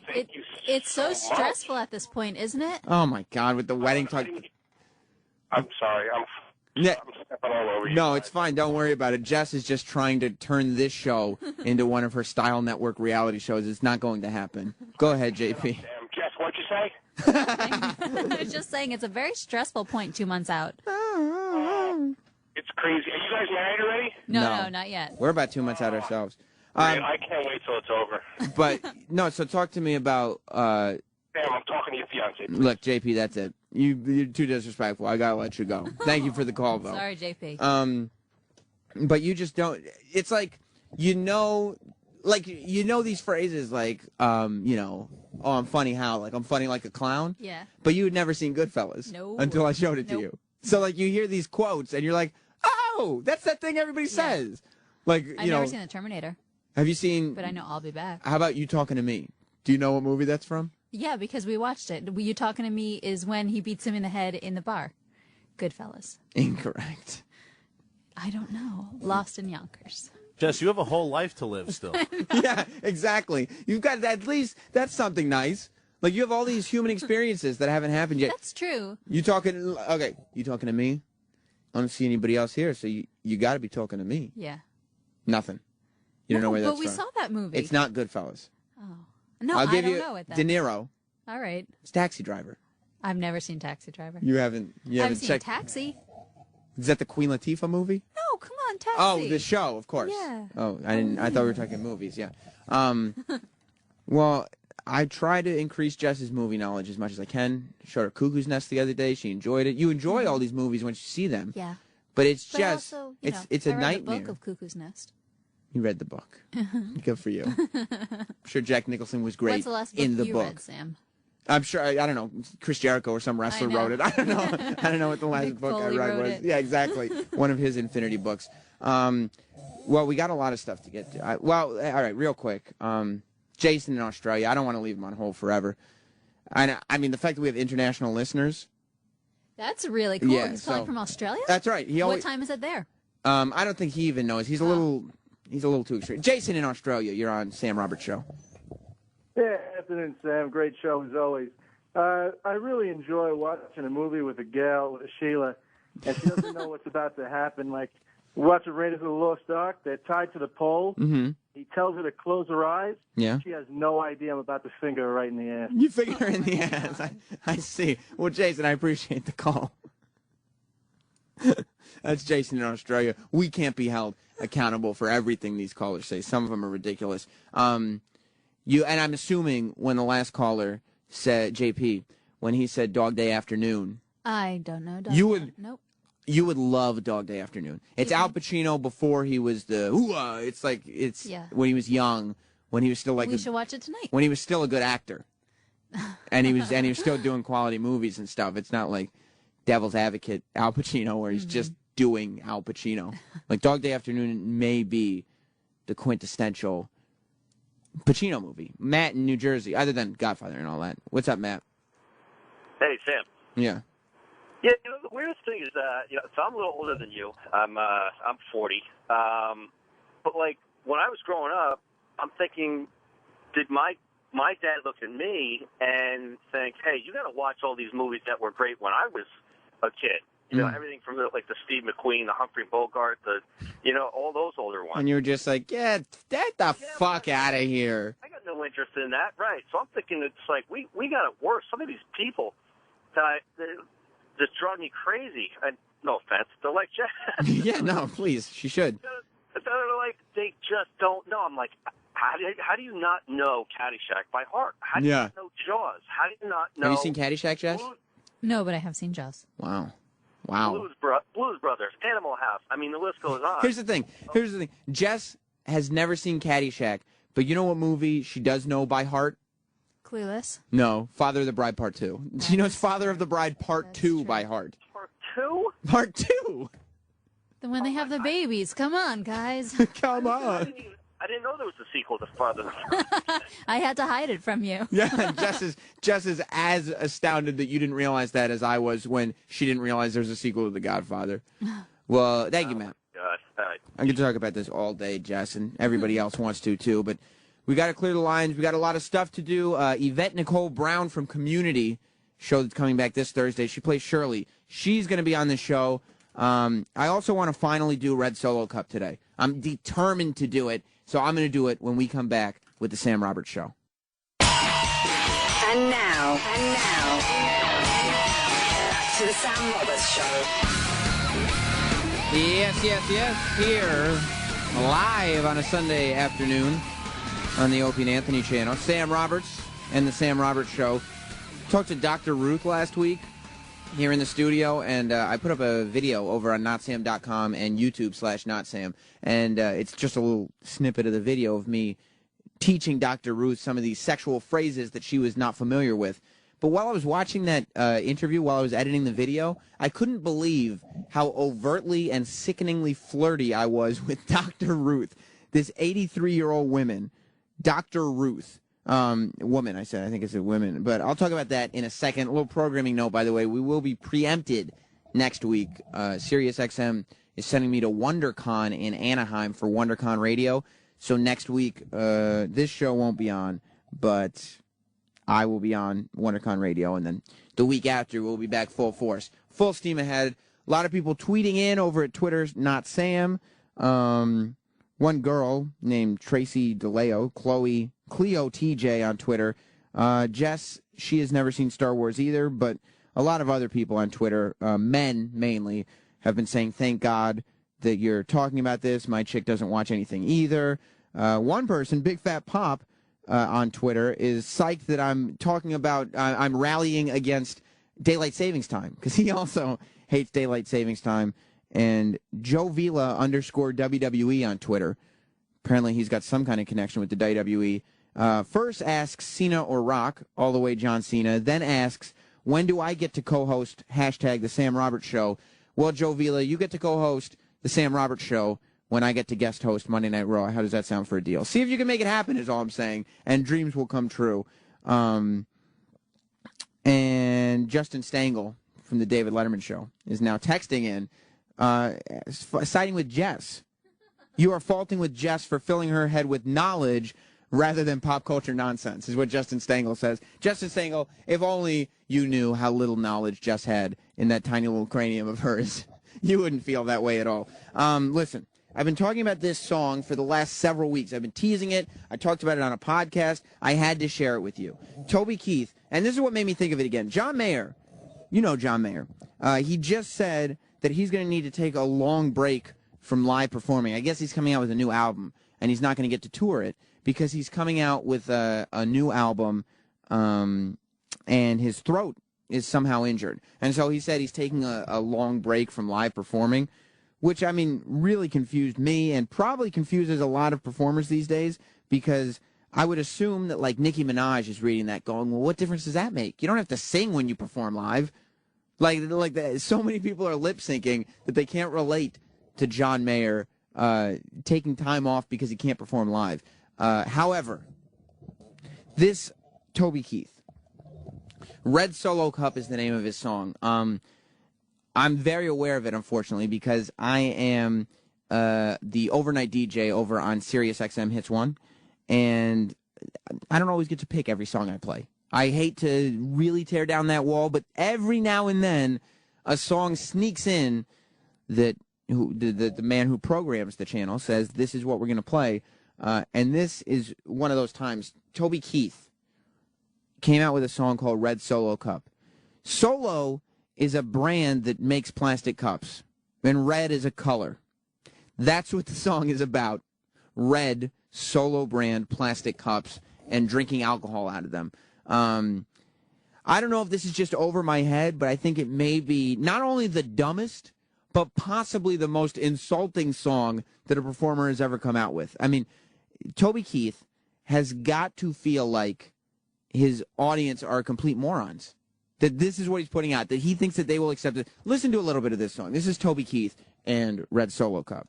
It's so stressful at this point, isn't it? Oh my God, with the wedding talk. I'm sorry. I'm stepping all over you. No, it's fine. Don't worry about it. Jess is just trying to turn this show into one of her Style Network reality shows. It's not going to happen. Go ahead, JP. Damn, Jess, what'd you say? I was just saying it's a very stressful point 2 months out. It's crazy. Are you guys married already? No, not yet. We're about 2 months out ourselves. I can't wait till it's over. But, no, so talk to me about... Damn, I'm talking to your fiance. Look, JP, that's it. You're too disrespectful. I gotta let you go. Thank you for the call, though. Sorry, JP. But you just don't. It's like these phrases like oh, I'm funny how, like I'm funny like a clown. Yeah. But you had never seen Goodfellas until I showed it to you. So like you hear these quotes and you're like, oh, that's that thing everybody says. Like I've never seen The Terminator. Have you seen? But I know I'll Be Back. How about You Talking to Me? Do you know what movie that's from? Yeah, because we watched it. You Talking to Me is when he beats him in the head in the bar. Goodfellas. Incorrect. I don't know. Lost in Yonkers. Jess, you have a whole life to live still. Yeah, exactly. You've got at least that's something nice. Like you have all these human experiences that haven't happened yet. That's true. You talking to me? I don't see anybody else here, so you got to be talking to me. Yeah. Nothing. You don't know where that's from. But we saw that movie. It's not Goodfellas. Oh. No, I'll give I don't you know it then. De Niro. All right. It's Taxi Driver. I've never seen Taxi Driver. You haven't I've seen checked. Taxi. Is that the Queen Latifah movie? No, come on, Taxi. Oh, the show, of course. Yeah. Oh, I didn't. I thought we were talking movies. Yeah. Well, I try to increase Jess's movie knowledge as much as I can. Showed her Cuckoo's Nest the other day. She enjoyed it. You enjoy all these movies once you see them. Yeah. But it's But just also, it's a I read nightmare. the book of Cuckoo's Nest. You read the book. Good for you. I'm sure Jack Nicholson was great What's the last book in the you book. read, Sam? I'm sure. I don't know. Chris Jericho or some wrestler wrote it. I don't know. I don't know what the last Mick book Foley I read wrote was. it. Yeah, exactly. One of his Infinity books. Well, we got a lot of stuff to get to. All right, real quick. Jason in Australia. I don't want to leave him on hold forever. I mean, the fact that we have international listeners. That's really cool. Yeah, He's calling so- from Australia? That's right. What time is it there? I don't think he even knows. He's a little too extreme. Jason in Australia. You're on Sam Roberts Show. Yeah, afternoon, Sam. Great show as always. I really enjoy watching a movie with a gal, Sheila, and she doesn't know what's about to happen. Like, watching Raiders of the Lost Ark. They're tied to the pole. Mm-hmm. He tells her to close her eyes. Yeah. She has no idea I'm about to finger her right in the ass. You finger her in the ass. I see. Well, Jason, I appreciate the call. That's Jason in Australia. We can't be held accountable for everything these callers say. Some of them are ridiculous. And I'm assuming when the last caller said, JP, when he said Dog Day Afternoon, I don't know. Nope. you would love Dog Day Afternoon. It's Al Pacino before he was the it's when he was young, when he was still We should watch it tonight. when he was still a good actor. and he was still doing quality movies and stuff. It's not like Devil's Advocate Al Pacino where he's just doing Al Pacino. Like Dog Day Afternoon may be the quintessential Pacino movie. Matt in New Jersey, other than Godfather and all that. What's up, Matt? Hey, Sam. Yeah. Yeah, the weirdest thing is, so I'm a little older than you. I'm 40. But like when I was growing up, I'm thinking, did my my dad looked at me and think, hey, you got to watch all these movies that were great when I was a kid. You know, everything from the Steve McQueen, the Humphrey Bogart, all those older ones. And you were just like, get the fuck out of here. I got no interest in that, right? So I'm thinking it's like we got it worse. Some of these people that just drive me crazy. And no offense, they're like, Yeah, no, please, she should. They're like, they just don't know. I'm like, how do you not know Caddyshack by heart? How do you not know Jaws? How do you not know? Have you seen Caddyshack, Jess? No, but I have seen Jaws. Wow. Blues Brothers, Animal House. I mean, the list goes on. Here's the thing. Jess has never seen Caddyshack, but you know what movie she does know by heart? Clueless. No, Father of the Bride Part 2. She knows Father of the Bride Part 2 by heart. Part 2? Part 2? Then when they have the babies. Come on, guys. Come on. I didn't know there was a sequel to Father. I had to hide it from you. Yeah, Jess is as astounded that you didn't realize that as I was when she didn't realize there's a sequel to The Godfather. Well, thank you, Matt. God. All right. I can talk about this all day, Jess, and everybody else wants to, too. But we got to clear the lines. We got a lot of stuff to do. Yvette Nicole Brown from Community, show that's coming back this Thursday. She plays Shirley. She's going to be on the show. I also want to finally do Red Solo Cup today. I'm determined to do it, so I'm going to do it when we come back with the Sam Roberts Show. And now, to the Sam Roberts Show. Yes, here, live on a Sunday afternoon on the Opie and Anthony channel. Sam Roberts and the Sam Roberts Show. Talked to Dr. Ruth last week here in the studio, and I put up a video over on notsam.com and YouTube/notsam, and it's just a little snippet of the video of me teaching Dr. Ruth some of these sexual phrases that she was not familiar with. But while I was watching that interview, while I was editing the video, I couldn't believe how overtly and sickeningly flirty I was with Dr. Ruth, this 83-year-old woman, Dr. Ruth. Woman, I said. I think it's a woman. But I'll talk about that in a second. A little programming note, by the way. We will be preempted next week. SiriusXM is sending me to WonderCon in Anaheim for WonderCon Radio. So next week, this show won't be on, but I will be on WonderCon Radio. And then the week after, we'll be back full force. Full steam ahead. A lot of people tweeting in over at Twitter's Not Sam. One girl named Tracy DeLeo, Cleo TJ on Twitter. Jess, she has never seen Star Wars either, but a lot of other people on Twitter, men mainly, have been saying, thank God that you're talking about this. My chick doesn't watch anything either. One person, Big Fat Pop, on Twitter, is psyched that I'm talking about, I'm rallying against Daylight Savings Time, because he also hates Daylight Savings Time. And Joe Vila _WWE on Twitter. Apparently he's got some kind of connection with the WWE. First asks Cena or Rock, all the way John Cena. Then asks, when do I get to co-host # the Sam Roberts Show? Well, Joe Vila, you get to co-host the Sam Roberts Show when I get to guest host Monday Night Raw. How does that sound for a deal? See if you can make it happen is all I'm saying. And dreams will come true. And Justin Stengel from the David Letterman Show is now texting in, siding with Jess. You are faulting with Jess for filling her head with knowledge rather than pop culture nonsense, is what Justin Stengel says. Justin Stengel, if only you knew how little knowledge Jess had in that tiny little cranium of hers, you wouldn't feel that way at all. Listen, I've been talking about this song for the last several weeks. I've been teasing it. I talked about it on a podcast. I had to share it with you. Toby Keith, and this is what made me think of it again. John Mayer, you know John Mayer. He just said that he's going to need to take a long break from live performing. I guess he's coming out with a new album, and he's not going to get to tour it because he's coming out with a new album, and his throat is somehow injured. And so he said he's taking a long break from live performing, which, I mean, really confused me and probably confuses a lot of performers these days, because I would assume that, like, Nicki Minaj is reading that going, well, what difference does that make? You don't have to sing when you perform live. Like so many people are lip-syncing that they can't relate to John Mayer taking time off because he can't perform live. However, this Toby Keith, Red Solo Cup is the name of his song. I'm very aware of it, unfortunately, because I am the overnight DJ over on SiriusXM Hits 1, and I don't always get to pick every song I play. I hate to really tear down that wall, but every now and then a song sneaks in that the man who programs the channel says this is what we're going to play. And this is one of those times. Toby Keith came out with a song called Red Solo Cup. Solo is a brand that makes plastic cups, and red is a color. That's what the song is about. Red Solo brand plastic cups and drinking alcohol out of them. I don't know if this is just over my head, but I think it may be not only the dumbest, but possibly the most insulting song that a performer has ever come out with. I mean, Toby Keith has got to feel like his audience are complete morons. That this is what he's putting out, that he thinks that they will accept it. Listen to a little bit of this song. This is Toby Keith and Red Solo Cup.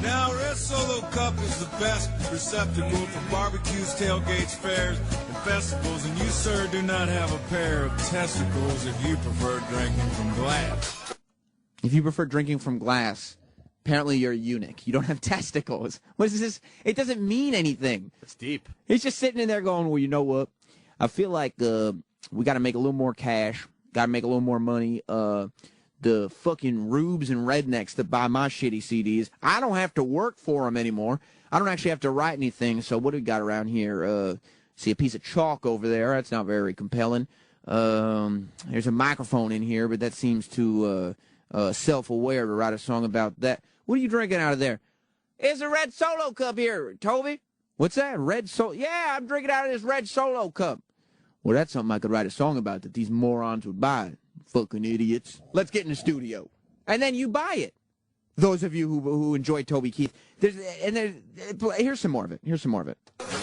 Now, Red Solo Cup is the best receptacle for barbecues, tailgates, fairs, and festivals. And you, sir, do not have a pair of testicles if you prefer drinking from glass. If you prefer drinking from glass, apparently you're a eunuch. You don't have testicles. What is this? It doesn't mean anything. It's deep. He's just sitting in there going, well, you know what? I feel like we got to make a little more cash. Got to make a little more money. The fucking rubes and rednecks that buy my shitty CDs, I don't have to work for them anymore. I don't actually have to write anything. So what do we got around here? See a piece of chalk over there. That's not very compelling. There's a microphone in here, but that seems too self-aware to write a song about that. What are you drinking out of there? It's a Red Solo Cup here, Toby. What's that? Red Solo? Yeah, I'm drinking out of this Red Solo Cup. Well, that's something I could write a song about that these morons would buy. Fucking idiots. Let's get in the studio. And then you buy it. Those of you who enjoy Toby Keith. Here's some more of it.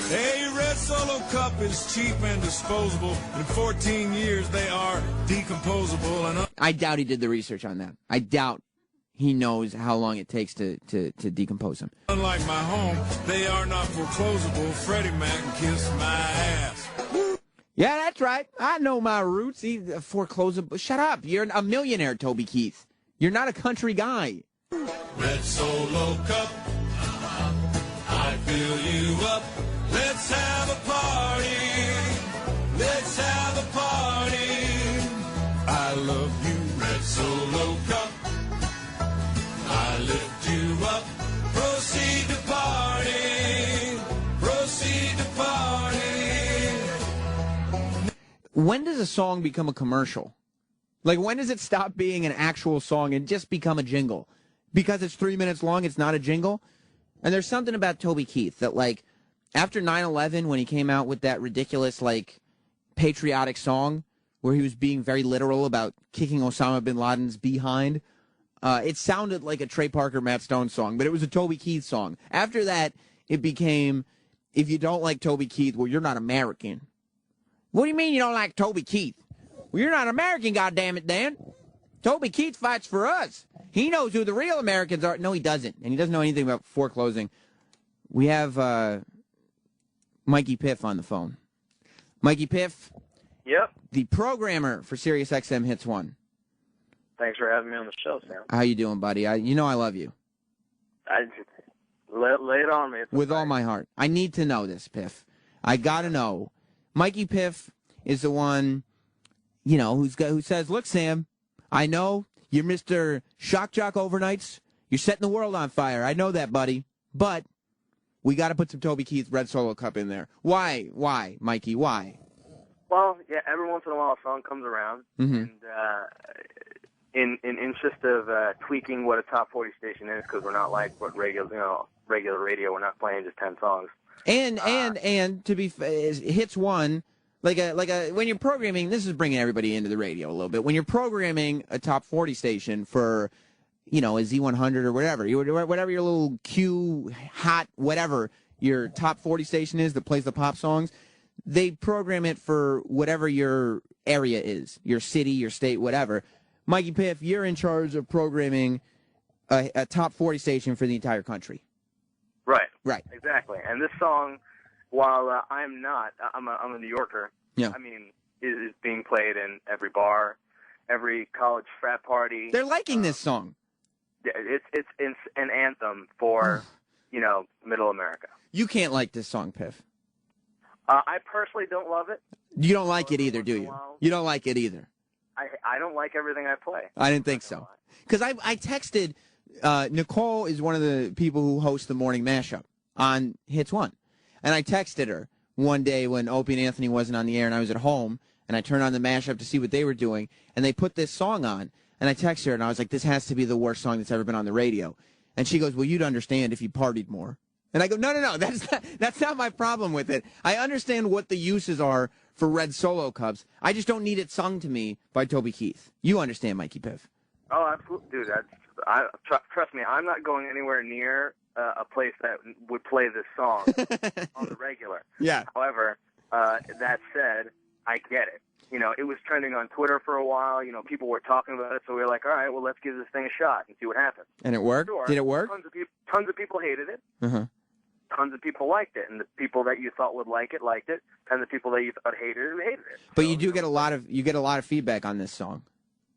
Hey, Red Solo Cup is cheap and disposable. In 14 years, they are decomposable. And I doubt he did the research on that. I doubt he knows how long it takes to decompose them. Unlike my home, they are not foreclosable. Freddie Mac can kiss my ass. Yeah, that's right. I know my roots. Foreclosable. Shut up. You're a millionaire, Toby Keith. You're not a country guy. Red Solo Cup, I fill you up. Let's have a party. Let's have a party. I love you, Red Solo Cup. I lift you up. Proceed to party. Proceed to party. When does a song become a commercial? Like, when does it stop being an actual song and just become a jingle? Because it's 3 minutes long, it's not a jingle? And there's something about Toby Keith that, like, after 9/11, when he came out with that ridiculous, like, patriotic song where he was being very literal about kicking Osama bin Laden's behind, it sounded like a Trey Parker, Matt Stone song, but it was a Toby Keith song. After that, it became, if you don't like Toby Keith, well, you're not American. What do you mean you don't like Toby Keith? Well, you're not American, goddammit, Dan. Toby Keith fights for us. He knows who the real Americans are. No, he doesn't. And he doesn't know anything about foreclosing. We have Mikey Piff on the phone. Mikey Piff. Yep. The programmer for Sirius XM Hits 1. Thanks for having me on the show, Sam. How you doing, buddy? You know I love you. Lay it on me. With all my heart. I need to know this, Piff. I got to know. Mikey Piff is the one, you know, who says, look, Sam, I know you're Mr. Shock Jock Overnights. You're setting the world on fire. I know that, buddy. But we got to put some Toby Keith Red Solo Cup in there. Why? Why, Mikey? Why? Well, yeah, every once in a while a song comes around, and in interest of tweaking what a top 40 station is, because we're not like what regular radio. We're not playing just 10 songs. And to be Hits 1, like a when you're programming, this is bringing everybody into the radio a little bit. When you're programming a top 40 station for, you know, a Z100 or whatever your little Q hot whatever your top 40 station is that plays the pop songs, they program it for whatever your area is, your city, your state, whatever. Mikey Piff, you're in charge of programming a top 40 station for the entire country. Right. Exactly. And this song, while I'm a New Yorker. Yeah. I mean, is being played in every bar, every college frat party. They're liking this song. It's an anthem for, middle America. You can't like this song, Piff. I personally don't love it. You don't like it either, do you? You don't like it either. I don't like everything I play. I didn't think so. Because I texted, Nicole is one of the people who hosts the morning mashup on Hits 1. And I texted her one day when Opie and Anthony wasn't on the air and I was at home, and I turned on the mashup to see what they were doing, and they put this song on. And I texted her, and I was like, this has to be the worst song that's ever been on the radio. And she goes, well, you'd understand if you partied more. And I go, no, that's not my problem with it. I understand what the uses are for Red Solo Cups. I just don't need it sung to me by Toby Keith. You understand, Mikey Piff. Oh, absolutely. Dude, trust me, I'm not going anywhere near a place that would play this song on the regular. Yeah. However, that said, I get it. It was trending on Twitter for a while. People were talking about it, so we were like, all right, well, let's give this thing a shot and see what happens. And it worked? Sure, Did it work? Tons of people hated it. Uh-huh. Tons of people liked it, and the people that you thought would like it liked it, and the people that you thought hated it. But you do get a lot of feedback on this song.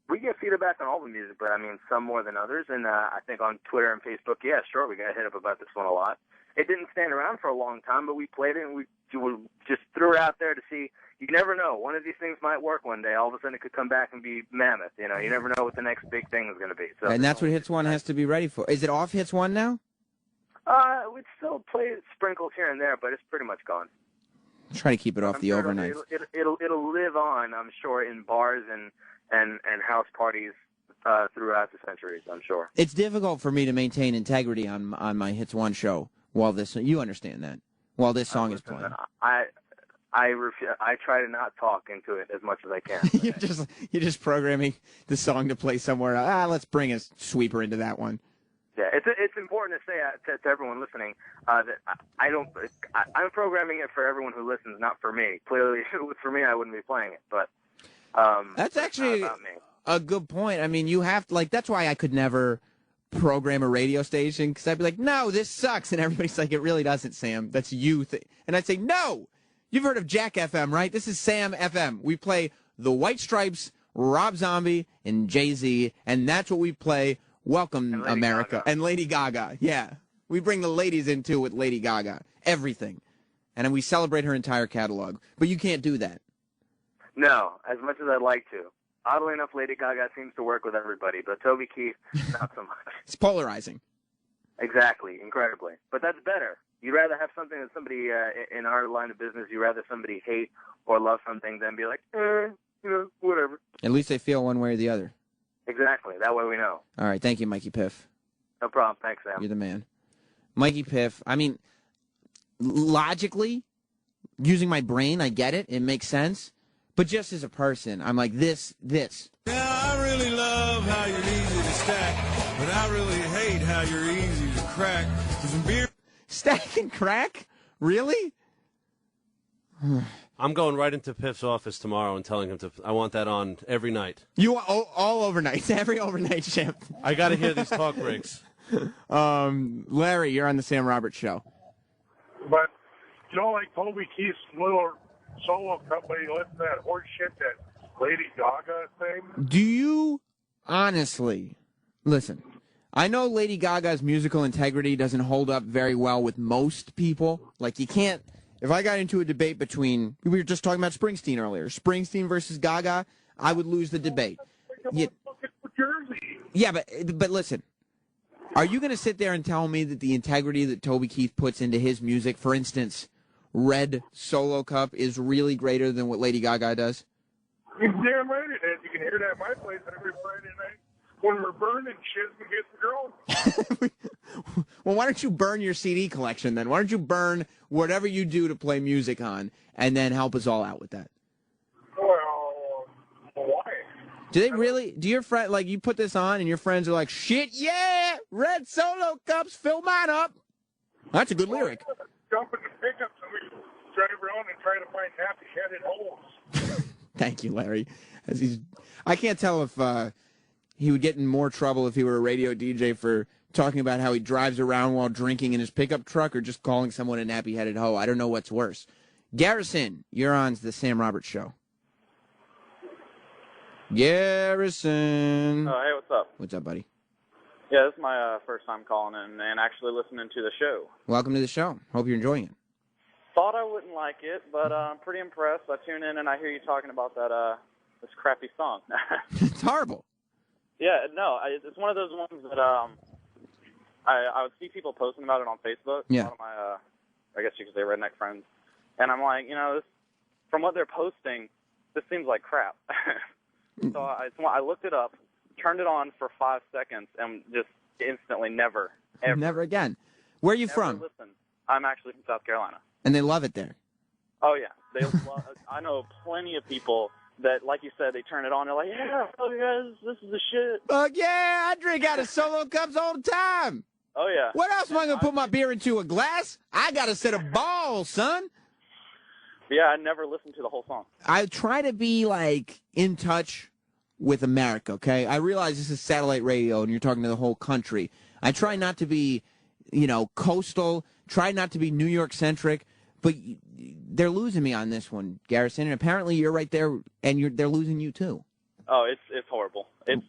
We get feedback on all the music, but I mean, some more than others. And I think on Twitter and Facebook, yeah, sure, we got hit up about this one a lot. It didn't stand around for a long time, but we played it and we just threw it out there to see. You never know. One of these things might work one day. All of a sudden, it could come back and be mammoth. You never know what the next big thing is going to be. So, and that's what Hits 1 has to be ready for. Is it off Hits 1 now? We'd still play sprinkles here and there, but it's pretty much gone. Try to keep it off the overnight. It'll live on, I'm sure, in bars and house parties throughout the centuries, I'm sure. It's difficult for me to maintain integrity on my Hits 1 show while this. You understand that? While this song is playing. I try to not talk into it as much as I can. You're just programming the song to play somewhere else. Let's bring a sweeper into that one. Yeah, it's important to say to everyone listening that I'm programming it for everyone who listens, not for me. Clearly, if it was for me, I wouldn't be playing it. But that's actually a good point. I mean, you have to, that's why I could never program a radio station, because I'd be like, no, this sucks, and everybody's like, it really doesn't, Sam. That's you. And I'd say, no. You've heard of Jack FM, right? This is Sam FM. We play the White Stripes, Rob Zombie, and Jay-Z, and that's what we play. Welcome, America. Gaga. And Lady Gaga. Yeah. We bring the ladies in, too, with Lady Gaga. Everything. And then we celebrate her entire catalog. But you can't do that. No, as much as I'd like to. Oddly enough, Lady Gaga seems to work with everybody, but Toby Keith, not so much. It's polarizing. Exactly, incredibly. But that's better. You'd rather have something that somebody in our line of business, you'd rather somebody hate or love something than be like, whatever. At least they feel one way or the other. Exactly. That way we know. All right. Thank you, Mikey Piff. No problem. Thanks, Sam. You're the man. Mikey Piff, I mean, logically, using my brain, I get it. It makes sense. But just as a person, I'm like, this. Yeah, I really love how you're easy to stack, but I really hate how you're easy to crack. Stack and crack? Really? I'm going right into Piff's office tomorrow and telling him I want that on every night. You all overnights, every overnight shift. I got to hear these talk breaks. Larry, you're on the Sam Roberts Show. But, like Toby Keith's little solo company, listen to that horse shit, that Lady Gaga thing. Do you honestly, listen, I know Lady Gaga's musical integrity doesn't hold up very well with most people. Like, you can't, if I got into a debate between, we were just talking about Springsteen earlier, Springsteen versus Gaga, I would lose the debate. Yeah, but listen, are you going to sit there and tell me that the integrity that Toby Keith puts into his music, for instance, Red Solo Cup, is really greater than what Lady Gaga does? You're damn right it is. You can hear that at my place every Friday night when we're burning shit and getting grown. Well, why don't you burn your CD collection then? Why don't you burn whatever you do to play music on and then help us all out with that? Well, why? Do they really? Do your friend, like, you put this on and your friends are like, shit, yeah, Red Solo Cups, fill mine up. That's a good lyric. Jump in the pickups and we drive around and try to find happy-headed holes. Thank you, Larry. I can't tell if he would get in more trouble if he were a radio DJ for talking about how he drives around while drinking in his pickup truck or just calling someone a nappy-headed hoe. I don't know what's worse. Garrison, you're on the Sam Roberts Show. Garrison. Oh, hey, what's up? What's up, buddy? Yeah, this is my first time calling in and actually listening to the show. Welcome to the show. Hope you're enjoying it. Thought I wouldn't like it, but I'm pretty impressed. I tune in and I hear you talking about that this crappy song. It's horrible. Yeah, no, it's one of those ones that I would see people posting about it on Facebook. Yeah. A lot of my, I guess you could say redneck friends. And I'm like, this, from what they're posting, this seems like crap. So I looked it up, turned it on for 5 seconds, and just instantly never, ever. Never again. Where are you from? Listen, I'm actually from South Carolina. And they love it there. Oh, yeah. I know plenty of people that, like you said, they turn it on, they're like, yeah, oh, yeah, this is the shit. Fuck yeah, I drink out of Solo cups all the time. Oh, yeah. What else am I going to put my beer into, a glass? I got a set of balls, son. Yeah, I never listened to the whole song. I try to be, like, in touch with America, okay? I realize this is satellite radio and you're talking to the whole country. I try not to be, coastal, try not to be New York-centric, but they're losing me on this one, Garrison, and apparently you're right there, and they're losing you, too. Oh, it's horrible. It's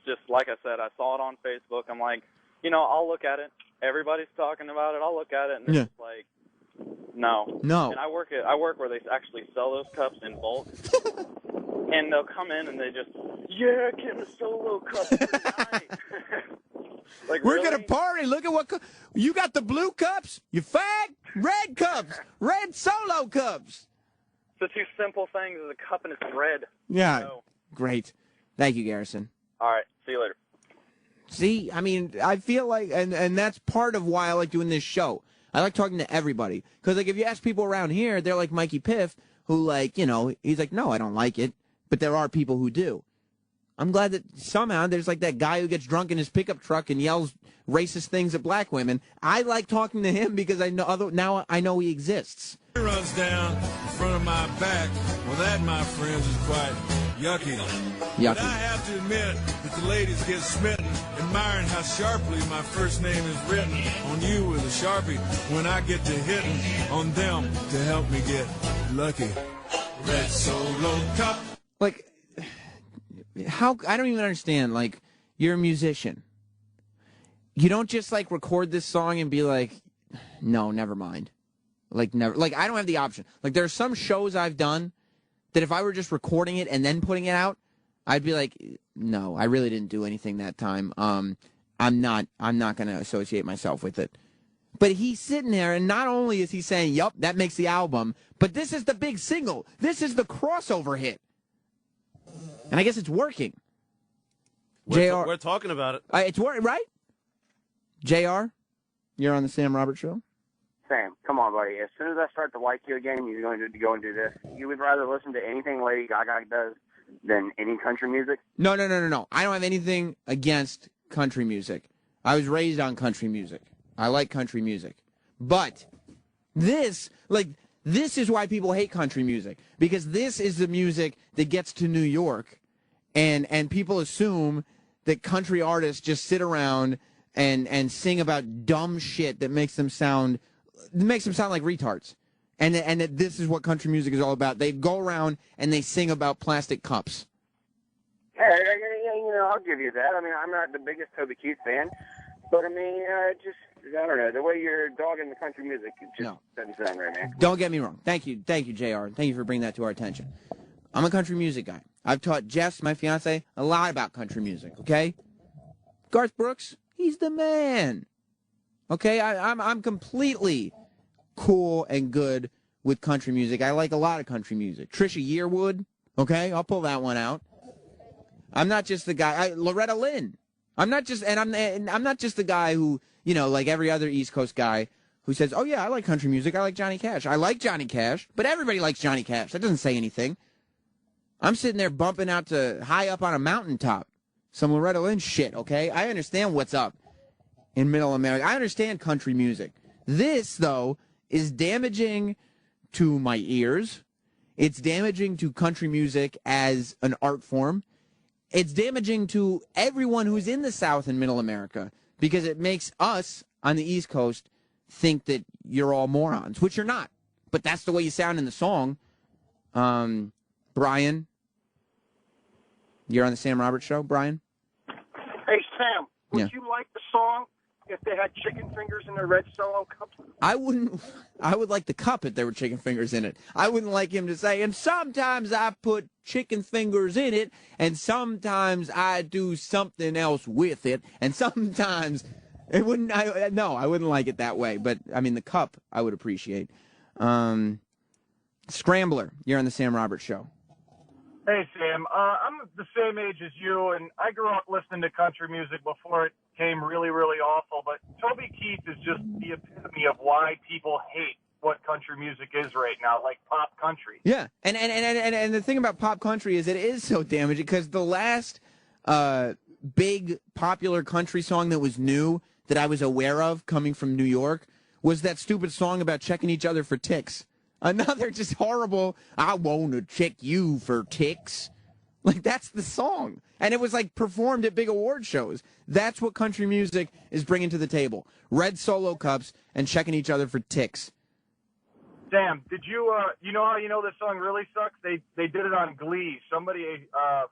just, like I said, I saw it on Facebook. I'm like, I'll look at it. Everybody's talking about it. I'll look at it, and it's like, no. No. And I work where they actually sell those cups in bulk. And they'll come in and they just, yeah, get a Solo cup tonight. Like, we're really? going to party. Look at what you got, the blue cups, you fag, red cups, red Solo cups. The two simple things is a cup and it's red. Yeah, great. Thank you, Garrison. All right, see you later. See, I mean, I feel like, and that's part of why I like doing this show. I like talking to everybody. Because, like, if you ask people around here, they're like Mikey Piff, who, like, he's like, no, I don't like it. But there are people who do. I'm glad that somehow there's, like, that guy who gets drunk in his pickup truck and yells racist things at black women. I like talking to him because now I know he exists. It runs down in front of my back. Well, that, my friends, is quite yucky. But I have to admit that the ladies get smitten, admiring how sharply my first name is written on you with a Sharpie when I get to hitting on them to help me get lucky. Red Solo cup. Like, how, I don't even understand, like, you're a musician. You don't just, like, record this song and be like, no, never mind. Like, never, like, I don't have the option. Like, there are some shows I've done that if I were just recording it and then putting it out, I'd be like, no, I really didn't do anything that time. I'm not going to associate myself with it. But he's sitting there, and not only is he saying, yup, that makes the album, but this is the big single. This is the crossover hit. And I guess it's working. We're talking about it. It's working, right? JR, you're on the Sam Roberts Show. Sam, come on, buddy. As soon as I start to like you again, you're going to go and do this. You would rather listen to anything Lady Gaga does than any country music? No. I don't have anything against country music. I was raised on country music. I like country music. But this is why people hate country music. Because this is the music that gets to New York, and people assume that country artists just sit around and sing about dumb shit that makes them sound like retards. And that this is what country music is all about. They go around and they sing about plastic cups. Hey, I'll give you that. I mean, I'm not the biggest Toby Keith fan, but I mean, I don't know, the way you're dogging the country music, it just doesn't sound right, man. Don't get me wrong. Thank you, JR. Thank you for bringing that to our attention. I'm a country music guy. I've taught Jess, my fiance, a lot about country music, okay? Garth Brooks, he's the man. Okay, I'm completely cool and good with country music. I like a lot of country music. Trisha Yearwood, okay? I'll pull that one out. I'm not just the guy, Loretta Lynn. I'm not just the guy who, like every other East Coast guy who says, oh yeah, I like country music. I like Johnny Cash. I like Johnny Cash, but everybody likes Johnny Cash. That doesn't say anything. I'm sitting there bumping out to High Up on a Mountaintop. Some Loretta Lynn shit, okay? I understand what's up in Middle America. I understand country music. This, though, is damaging to my ears. It's damaging to country music as an art form. It's damaging to everyone who's in the South and Middle America because it makes us on the East Coast think that you're all morons, which you're not. But that's the way you sound in the song. Brian? You're on the Sam Roberts Show, Brian? Hey, Sam, would Yeah. you like the song if they had chicken fingers in their red Solo cups? I wouldn't. I would like the cup if there were chicken fingers in it. I wouldn't like him to say, and sometimes I put chicken fingers in it, and sometimes I do something else with it, and sometimes it wouldn't. No, I wouldn't like it that way. But I mean, the cup I would appreciate. Scrambler, you're on the Sam Roberts Show. Hey, Sam. I'm the same age as you, and I grew up listening to country music before it became really, really awful. But Toby Keith is just the epitome of why people hate what country music is right now, like pop country. Yeah, and the thing about pop country is it is so damaging because the last big popular country song that was new that I was aware of coming from New York was that stupid song about checking each other for ticks. Another just horrible, I want to check you for ticks. Like, that's the song. And it was, like, performed at big award shows. That's what country music is bringing to the table. Red Solo cups and checking each other for ticks. Sam, did you, you know how you know this song really sucks? They did it on Glee. Somebody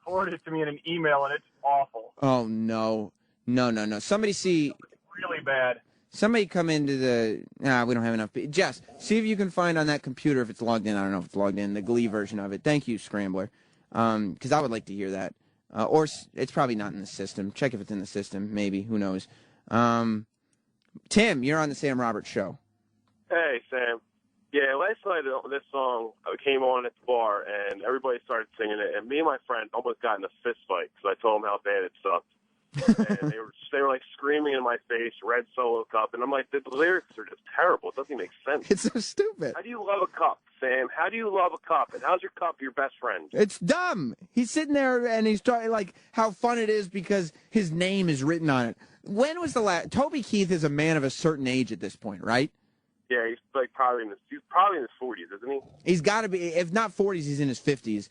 forwarded it to me in an email, and it's awful. Oh, no. No. Somebody see... Really bad. Somebody come into the... Nah, we don't have enough... Jess, see if you can find on that computer if it's logged in. I don't know if it's logged in, the Glee version of it. Thank you, Scrambler. Because I would like to hear that. Or it's probably not in the system. Check if it's in the system. Maybe. Who knows? Tim, you're on the Sam Roberts Show. Hey, Sam. Yeah, last night this song came on at the bar, and everybody started singing it, and me and my friend almost got in a fist fight because I told them how bad it sucked. And they were like screaming in my face, Red Solo cup, and I'm like, the lyrics are just terrible. It doesn't even make sense. It's so stupid. How do you love a cup, Sam? How do you love a cup? And how's your cup your best friend? It's dumb. He's sitting there and he's talking like how fun it is because his name is written on it. When was the last? Toby Keith is a man of a certain age at this point, right? Yeah, he's probably in his 40s, isn't he? He's got to be. If not 40s, he's in his 50s.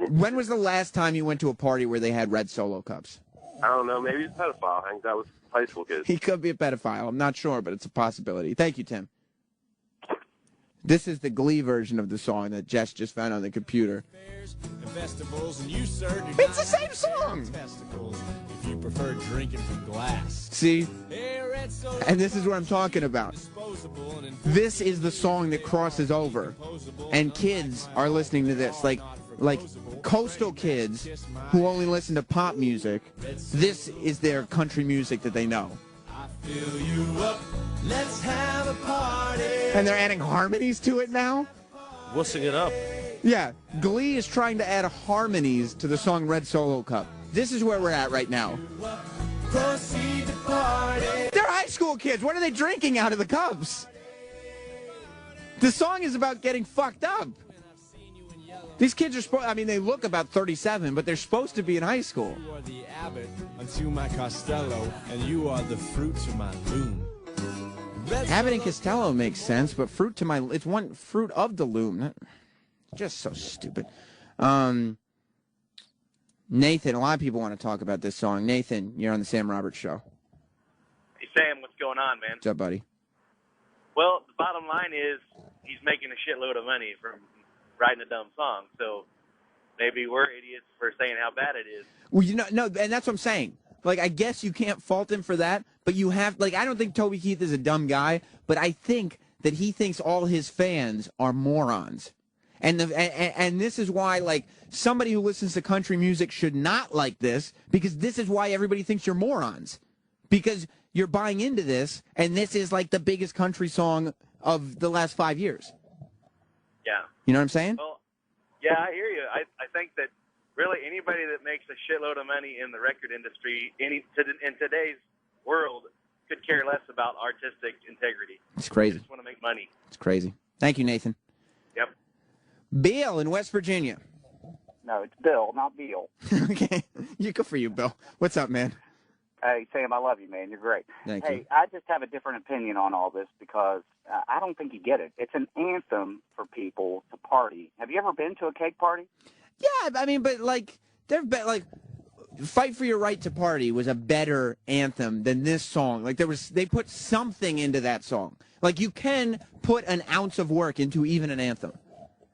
When was the last time you went to a party where they had Red Solo cups? I don't know. Maybe he's a pedophile. Hangs out with high school kids. He could be a pedophile. I'm not sure, but it's a possibility. Thank you, Tim. This is the Glee version of the song that Jess just found on the computer. It's the same song. If you prefer drinking from glass. See? And this is what I'm talking about. This is the song that crosses over. And kids are listening to this. Like coastal kids who only listen to pop music, this is their country music that they know. Fill you up, let's have a party. And they're adding harmonies to it now? Wussing it up. Yeah, Glee is trying to add harmonies to the song Red Solo Cup. This is where we're at right now. Proceed to party. They're high school kids. What are they drinking out of the cups? The song is about getting fucked up. These kids are supposed, I mean, they look about 37, but they're supposed to be in high school. You are the abbot unto my Costello, and you are the fruit to my loom. Abbott and Costello makes sense, but fruit to my, it's one fruit of the loom. Just so stupid. Nathan, a lot of people want to talk about this song. Nathan, you're on the Sam Roberts Show. Hey, Sam, what's going on, man? What's up, buddy? Well, the bottom line is he's making a shitload of money from writing a dumb song, so maybe we're idiots for saying how bad it is. Well, no, and that's what I'm saying. Like, I guess you can't fault him for that, but you have, like, I don't think Toby Keith is a dumb guy, but I think that he thinks all his fans are morons. And this is why, like, somebody who listens to country music should not like this, because this is why everybody thinks you're morons. Because you're buying into this, and this is, like, the biggest country song of the last 5 years. Yeah. You know what I'm saying? Well, yeah, I hear you. I think that really anybody that makes a shitload of money in the record industry in today's world could care less about artistic integrity. It's crazy. They just want to make money. It's crazy. Thank you, Nathan. Yep. Bill in West Virginia. No, it's Bill, not Beal. Okay. Good for you, Bill. What's up, man? Hey, Sam, I love you, man. You're great. Thank hey, you. I just have a different opinion on all this because I don't think you get it. It's an anthem for people to party. Have you ever been to a cake party? Yeah, I mean, but, like, Fight for Your Right to Party was a better anthem than this song. Like, they put something into that song. Like, you can put an ounce of work into even an anthem.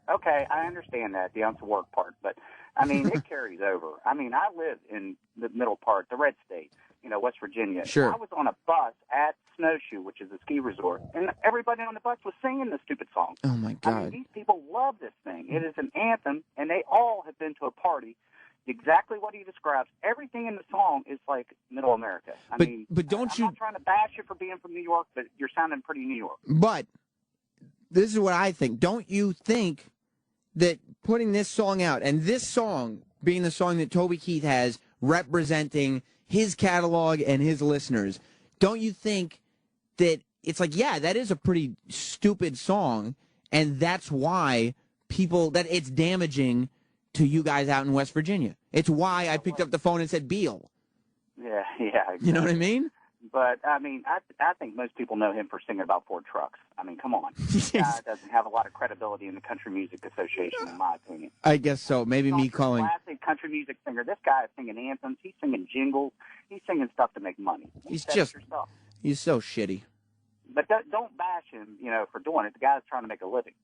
Okay, I understand that, the ounce of work part. But I mean, it carries over. I mean, I live in the middle part, the red state, West Virginia. Sure. I was on a bus at Snowshoe, which is a ski resort, and everybody on the bus was singing this stupid song. Oh, my I God. mean, these people love this thing. It is an anthem, and they all have been to a party. Exactly what he describes. Everything in the song is like Middle America. But don't I'm not trying to bash you for being from New York, but you're sounding pretty New York. But this is what I think. Don't you think that putting this song out, and this song being the song that Toby Keith has representing his catalog and his listeners, don't you think that it's like, yeah, that is a pretty stupid song, and that's why that it's damaging to you guys out in West Virginia. It's why I picked up the phone and said Beale. Yeah, exactly. You know what I mean? But, I mean, I think most people know him for singing about Ford trucks. I mean, come on. This guy doesn't have a lot of credibility in the Country Music Association, in my opinion. I guess so. Maybe me calling. Classic country music singer. This guy is singing anthems. He's singing jingles. He's singing stuff to make money. He's said it just, yourself. he's so shitty. But don't bash him, for doing it. The guy's trying to make a living.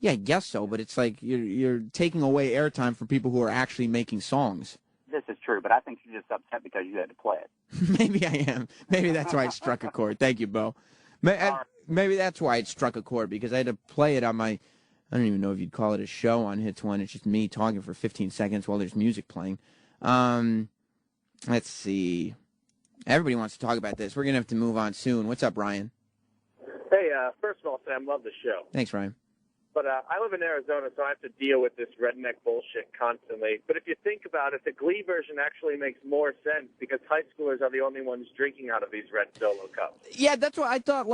Yeah, I guess so, but it's like you're taking away airtime from people who are actually making songs. This is true, but I think you're just upset because you had to play it. Maybe I am. Maybe that's why it struck a chord. Thank you, Bo. Maybe that's why it struck a chord, because I had to play it on my, I don't even know if you'd call it a show on Hits One. It's just me talking for 15 seconds while there's music playing. Let's see. Everybody wants to talk about this. We're going to have to move on soon. What's up, Ryan? Hey, first of all, Sam, love the show. Thanks, Ryan. But I live in Arizona, so I have to deal with this redneck bullshit constantly. But if you think about it, the Glee version actually makes more sense because high schoolers are the only ones drinking out of these red Solo cups. Yeah, that's what I thought.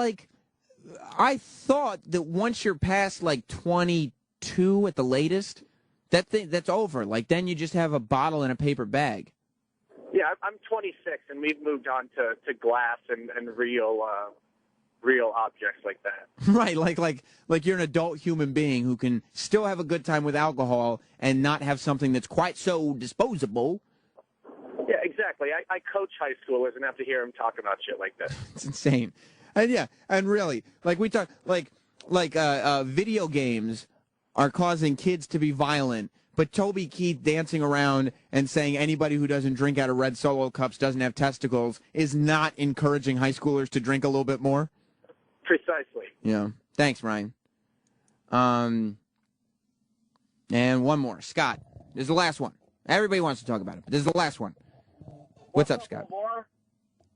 I thought that once you're past 22 at the latest, that's over. Then you just have a bottle in a paper bag. Yeah, I'm 26, and we've moved on to glass and real objects like that. Right, like you're an adult human being who can still have a good time with alcohol and not have something that's quite so disposable. Yeah, exactly. I coach high schoolers and have to hear them talk about shit like this. It's insane. And yeah, and really, we talk video games are causing kids to be violent, but Toby Keith dancing around and saying anybody who doesn't drink out of red Solo cups doesn't have testicles is not encouraging high schoolers to drink a little bit more. Precisely. Yeah. Thanks, Ryan. And one more. Scott. This is the last one. Everybody wants to talk about it, but this is the last one. What's up, Scott?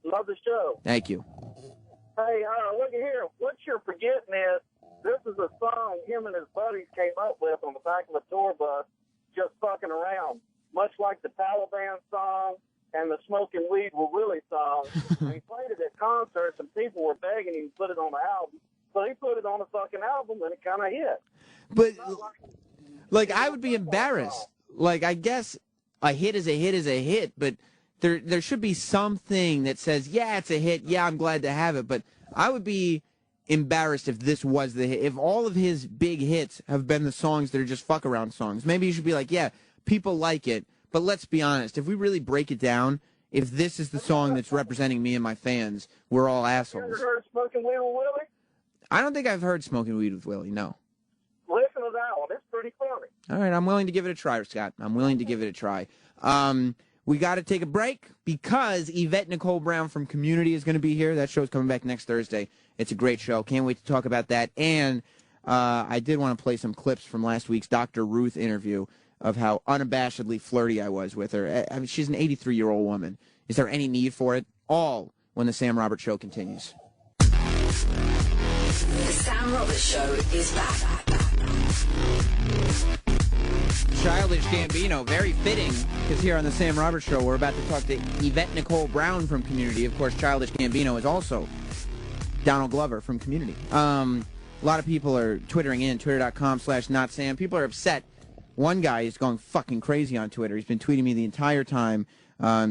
Love the show. Thank you. Hey, look here. What you're forgetting is this is a song him and his buddies came up with on the back of a tour bus, just fucking around, much like the Taliban song and the Smoking Weed with Willie song. And he played it at concerts, and people were begging him to put it on the album. So he put it on a fucking album, and it kind of hit. But, I would be embarrassed. I guess a hit is a hit is a hit, but there should be something that says, yeah, it's a hit, yeah, I'm glad to have it, but I would be embarrassed if this was the hit. If all of his big hits have been the songs that are just fuck-around songs, maybe you should be like, yeah, people like it, but let's be honest, if we really break it down, if this is the song that's representing me and my fans, we're all You assholes. ever heard Smoking Weed with Willie? I don't think I've heard Smoking Weed with Willie, no. Listen to that one. It's pretty funny. All right, I'm willing to give it a try, Scott. I'm willing to give it a try. We got to take a break because Yvette Nicole Brown from Community is going to be here. That show's coming back next Thursday. It's a great show. Can't wait to talk about that. And I did want to play some clips from last week's Dr. Ruth interview of how unabashedly flirty I was with her. I mean, she's an 83-year-old woman. Is there any need for it? All when the Sam Roberts Show continues. The Sam Roberts Show is back. Childish Gambino, very fitting, because here on the Sam Roberts Show, we're about to talk to Yvette Nicole Brown from Community. Of course, Childish Gambino is also Donald Glover from Community. A lot of people are twittering in, twitter.com/notsam. People are upset. One guy is going fucking crazy on Twitter. He's been tweeting me the entire time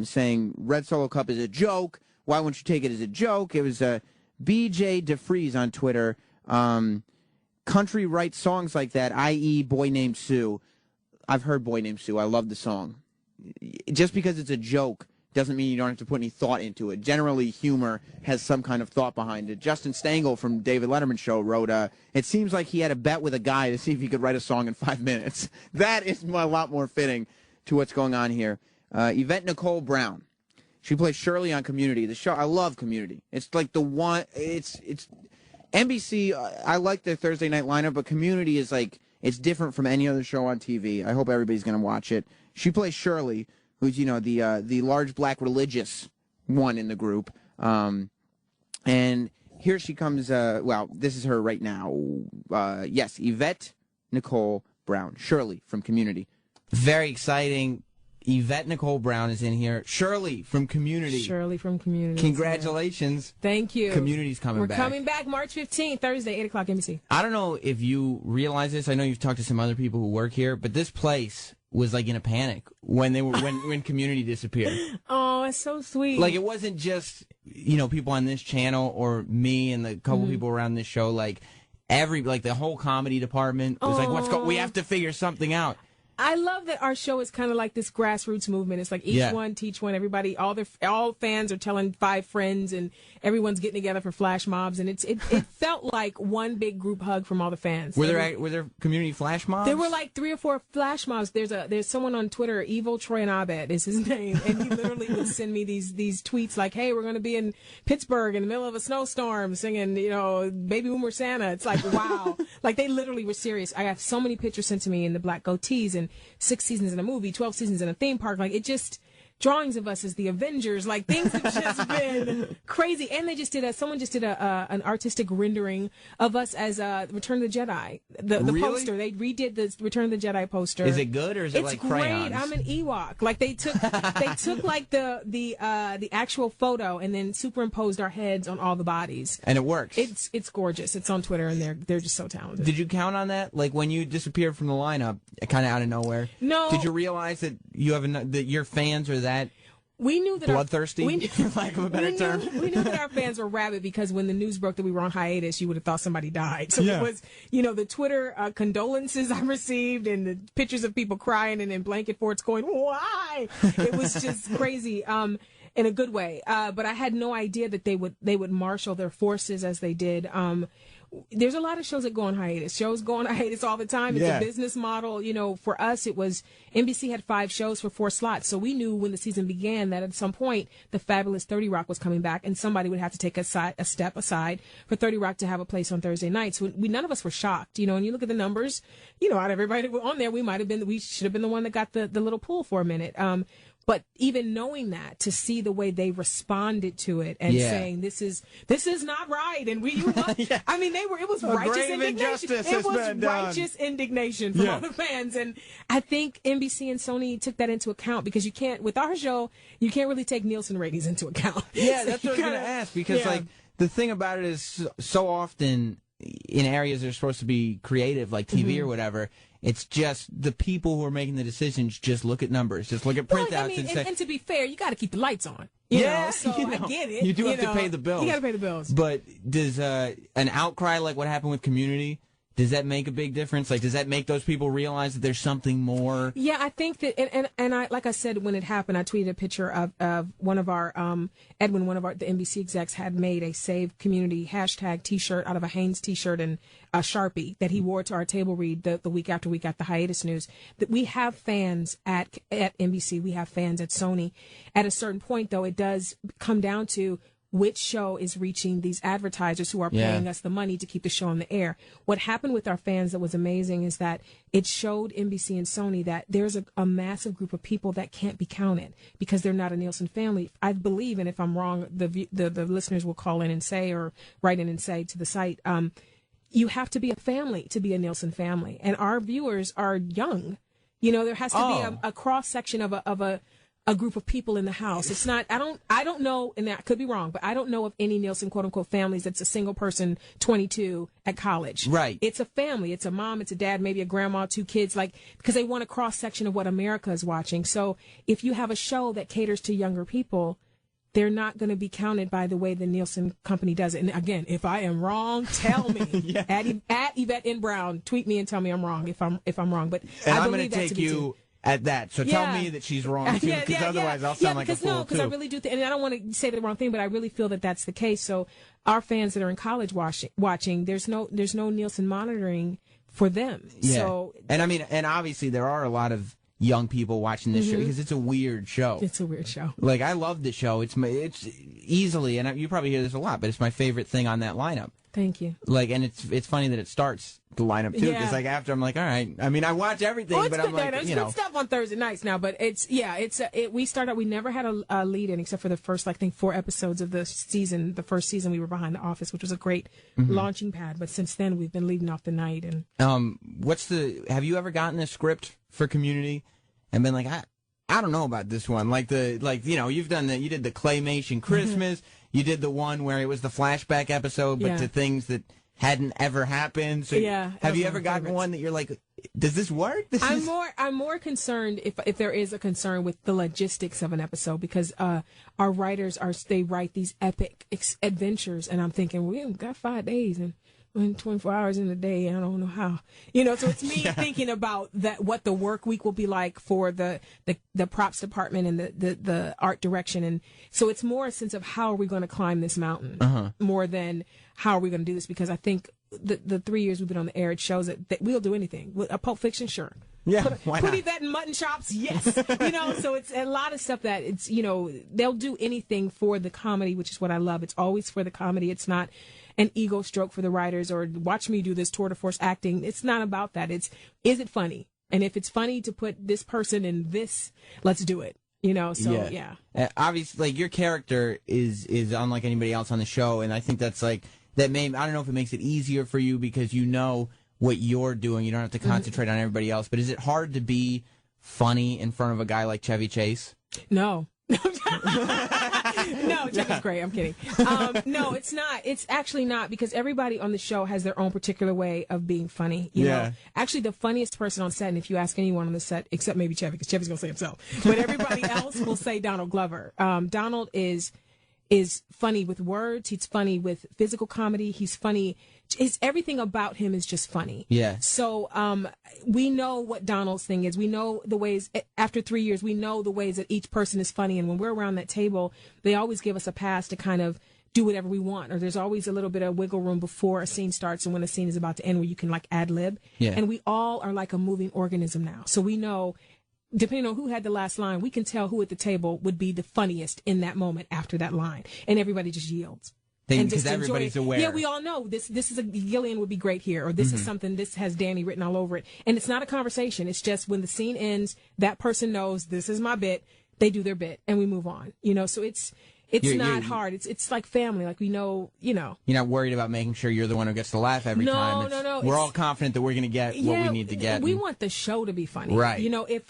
saying Red Solo Cup is a joke. Why won't you take it as a joke? It was BJ DeFries on Twitter. Country writes songs like that, i.e. Boy Named Sue. I've heard Boy Named Sue. I love the song. Just because it's a joke doesn't mean you don't have to put any thought into it. Generally, humor has some kind of thought behind it. Justin Stengel from David Letterman's show wrote, it seems like he had a bet with a guy to see if he could write a song in 5 minutes. That is a lot more fitting to what's going on here. Yvette Nicole Brown. She plays Shirley on Community. The show, I love Community. It's like the one, it's NBC, I like their Thursday night lineup, but Community is like, it's different from any other show on TV. I hope everybody's going to watch it. She plays Shirley, who's, the large black religious one in the group. And here she comes, this is her right now. Yes, Yvette Nicole Brown. Shirley from Community. Very exciting. Yvette Nicole Brown is in here. Shirley from Community. Shirley from Community. Congratulations. Thank you. Community's coming back. We're coming back March 15th, Thursday, 8 o'clock, NBC. I don't know if you realize this. I know you've talked to some other people who work here, but this place was like in a panic when they were when Community disappeared. Oh, it's so sweet. Like, it wasn't just, people on this channel or me and the couple people around this show. Like, the whole comedy department was like, we have to figure something out. I love that our show is kind of like this grassroots movement. It's like each one teach one. Everybody, all fans are telling 5 friends, and everyone's getting together for flash mobs. And it felt like one big group hug from all the fans. Were there community flash mobs? There were like 3 or 4 flash mobs. There's someone on Twitter, Evil Troy and Abed is his name, and he literally would send me these tweets like, "Hey, we're going to be in Pittsburgh in the middle of a snowstorm, singing Baby Boomer Santa." It's like, wow, like they literally were serious. I got so many pictures sent to me in the black goatees and 6 seasons in a movie, 12 seasons in a theme park. Like, it just, drawings of us as the Avengers. Like, things have just been crazy. And they just did someone just did an artistic rendering of us as Return of the Jedi. The Really? poster. They redid the Return of the Jedi poster. Is it good, or is it like crayons? It's great. I'm an Ewok. Like, they took like the actual photo and then superimposed our heads on all the bodies. And it works. It's gorgeous. It's on Twitter, and they're just so talented. Did you count on that? Like, when you disappeared from the lineup, kind of out of nowhere? No. Did you realize that that your fans are that we knew that bloodthirsty, for lack of a better term? We knew that our fans were rabid because when the news broke that we were on hiatus, you would have thought somebody died. So Yeah. it was, the Twitter condolences I received and the pictures of people crying and in blanket forts going, why? It was just crazy. In a good way. But I had no idea that they would marshal their forces as they did. There's a lot of shows that go on hiatus. Shows go on hiatus all the time. It's a business model. For us, it was NBC had 5 shows for 4 slots. So we knew when the season began that at some point the fabulous 30 Rock was coming back, and somebody would have to take a step aside for 30 Rock to have a place on Thursday night. So none of us were shocked. And you look at the numbers, out of everybody on there, we should have been the one that got the little pull for a minute. But even knowing that, to see the way they responded to it and saying this is not right, and I mean, it was righteous indignation. It was righteous indignation from all the fans, and I think NBC and Sony took that into account, because you can't, with our show, you can't really take Nielsen ratings into account. Yeah, So that's what I was going to ask, because like the thing about it is so often in areas that are supposed to be creative, like TV or whatever. It's just the people who are making the decisions just look at numbers, just look at printouts and say. And to be fair, you got to keep the lights on. So I get it. You do have to pay the bills. You got to pay the bills. But does an outcry like what happened with Community, does that make a big difference? Like, does that make those people realize that there's something more? Yeah, I think that, and I, like I said, when it happened, I tweeted a picture of one of our, Edwin, the NBC execs had made a Save Community hashtag t-shirt out of a Hanes t-shirt and a Sharpie that he wore to our table read the week after we got the hiatus news. That we have fans at NBC, we have fans at Sony. At a certain point, though, it does come down to which show is reaching these advertisers who are paying us the money to keep the show on the air. What happened with our fans that was amazing is that it showed NBC and Sony that there's a massive group of people that can't be counted because they're not a Nielsen family. I believe, and if I'm wrong, the listeners will call in and say, or write in and say to the site, you have to be a family to be a Nielsen family. And our viewers are young. There has to be a cross section of a group of people in the house. It's not, I don't know, and I could be wrong, but I don't know of any Nielsen quote unquote families that's a single person, 22 at college. Right. It's a family. It's a mom, it's a dad, maybe a grandma, 2 kids, because they want a cross section of what America is watching. So if you have a show that caters to younger people, they're not going to be counted by the way the Nielsen company does it. And again, if I am wrong, tell me. At Yvette N. Brown, tweet me and tell me I'm wrong if I'm wrong. But and I I'm believe going to that take to be you true. at that. So tell me that she's wrong, too, because otherwise I'll sound like a fool, because I really do and I don't want to say the wrong thing, but I really feel that that's the case. So our fans that are in college watching, there's no Nielsen monitoring for them. Yeah. So, and I mean, and obviously there are a lot of young people watching this show because it's a weird show. It's a weird show. Like, I love the show. It's easily, and you probably hear this a lot, but it's my favorite thing on that lineup. Thank you. Like, and it's funny that it starts the lineup too, because like after I'm like, all right. I mean, I watch everything, but I'm like, it's good stuff on Thursday nights now. But we started. We never had a lead in except for the first, I think, 4 episodes of the season. The first season we were behind The Office, which was a great launching pad. But since then, we've been leading off the night. And have you ever gotten a script for Community and been like, I don't know about this one. Like you've done you did the Claymation Christmas. You did the one where it was the flashback episode, but to things that hadn't ever happened. So have you ever gotten one that you're like, does this work? I'm more concerned if there is a concern with the logistics of an episode, because our writers they write these epic adventures, and I'm thinking, we've got 5 days and 24 hours in a day. I don't know how, so it's me thinking about what the work week will be like for the props department and the art direction. And so it's more a sense of how are we going to climb this mountain more than how are we going to do this? Because I think the 3 years we've been on the air, it shows that we'll do anything. A Pulp Fiction, sure. Yeah, why not? Put that in mutton chops, yes. So it's a lot of stuff that it's, they'll do anything for the comedy, which is what I love. It's always for the comedy. It's not an ego stroke for the writers or watch me do this tour de force acting. It's not about that. Is it funny? And if it's funny to put this person in this, let's do it. So. Obviously, like, your character is unlike anybody else on the show, and I think that's like that. I don't know if it makes it easier for you because you know what you're doing. You don't have to concentrate on everybody else. But is it hard to be funny in front of a guy like Chevy Chase? No. No, Chevy's great. I'm kidding. No, it's not. It's actually not, because everybody on the show has their own particular way of being funny. You know? Actually, the funniest person on set, and if you ask anyone on the set, except maybe Chevy, because Chevy's going to say himself, but everybody else will say Donald Glover. Donald is funny with words. He's funny with physical comedy. He's funny. Everything about him is just funny. Yeah. So we know what Donald's thing is. We know the ways, after 3 years, we know the ways that each person is funny. And when we're around that table, they always give us a pass to kind of do whatever we want. Or there's always a little bit of wiggle room before a scene starts and when a scene is about to end where you can like ad lib. Yeah. And we all are like a moving organism now. So we know, depending on who had the last line, we can tell who at the table would be the funniest in that moment after that line. And everybody just yields. Because everybody's aware. Yeah, we all know this is Gillian would be great here, or this is something, this has Danny written all over it. And it's not a conversation. It's just when the scene ends, that person knows this is my bit. They do their bit and we move on. So it's not hard. It's like family. Like we know, You're not worried about making sure you're the one who gets to laugh every time. No. We're all confident that we're going to get what we need to get. We want the show to be funny. Right.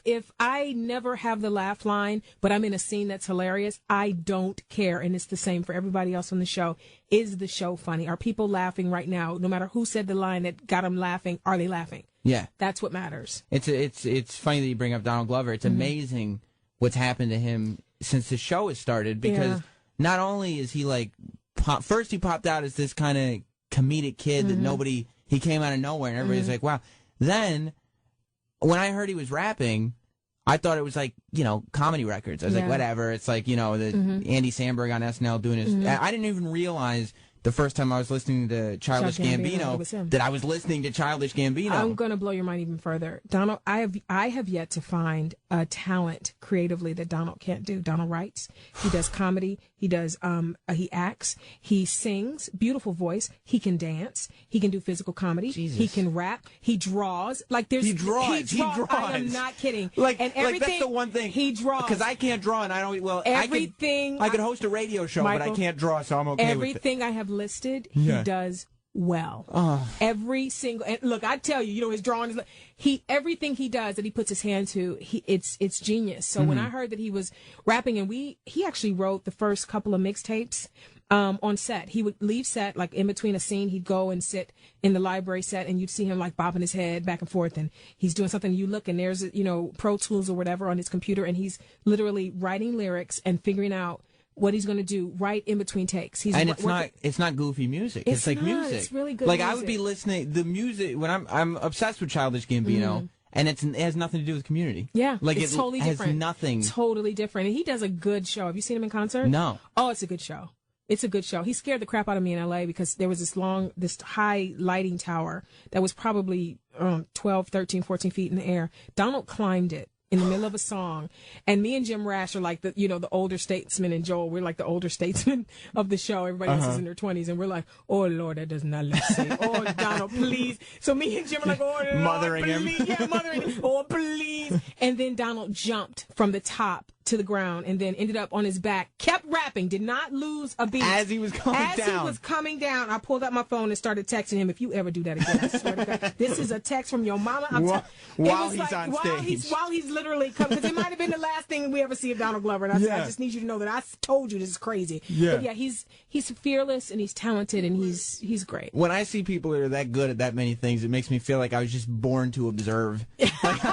If I never have the laugh line, but I'm in a scene that's hilarious, I don't care. And it's the same for everybody else on the show. Is the show funny? Are people laughing right now? No matter who said the line that got them laughing, are they laughing? Yeah. That's what matters. It's funny that you bring up Donald Glover. It's amazing what's happened to him since the show has started, because not only is he like, first he popped out as this kind of comedic kid that he came out of nowhere and everybody's like, wow. Then when I heard he was rapping, I thought it was like, comedy records. I was like, whatever. It's like, Andy Samberg on SNL doing his, I didn't even realize the first time I was listening to Childish Gambino that I was listening to Childish Gambino. I'm going to blow your mind even further. Donald, I have yet to find a talent creatively that Donald can't do. Donald writes. He does comedy. He does, he acts. He sings. Beautiful voice. He can dance. He can do physical comedy. Jesus. He can rap. He draws. He draws. I am not kidding. And that's the one thing. He draws. Because I can't draw, and I don't, everything. I could host a radio show, Michael, but I can't draw, so I'm okay with it. Everything I have listed, he does well. Every single, and look, I tell you, his drawing is everything he does that he puts his hand to, it's genius. So when I heard that he was rapping, and he actually wrote the first couple of mixtapes on set. He would leave set, like in between a scene, he'd go and sit in the library set, and you'd see him like bobbing his head back and forth, and he's doing something. You look, and there's Pro Tools or whatever on his computer, and he's literally writing lyrics and figuring out what he's going to do right in between takes. It's not goofy music. It's like music. It's really good Like music. I would be listening the music when I'm obsessed with Childish Gambino, and it has nothing to do with Community. Yeah, like it's it totally has different. nothing. Totally different. And he does a good show. Have you seen him in concert? No. Oh, it's a good show. It's a good show. He scared the crap out of me in L.A. because there was this high lighting tower that was probably 12, 13, 14 feet in the air. Donald climbed it in the middle of a song, and me and Jim Rash are like the older statesmen, and Joel, we're like the older statesmen of the show. Everybody else is in their 20s, and we're like, oh Lord, that does not look safe. Oh Donald, please. So me and Jim are like, oh Lord, mothering please. him. Yeah, mothering him. Oh please. And then Donald jumped from the top to the ground and then ended up on his back, kept rapping, did not lose a beat. As he was coming down. I pulled out my phone and started texting him, if you ever do that again, I swear to God, this is a text from your mama. While he's on stage. While he's literally coming, because it might have been the last thing we ever see of Donald Glover. And I said, I just need you to know that I told you this is crazy. Yeah. But yeah, he's fearless and he's talented and he's great. When I see people that are that good at that many things, it makes me feel like I was just born to observe. Like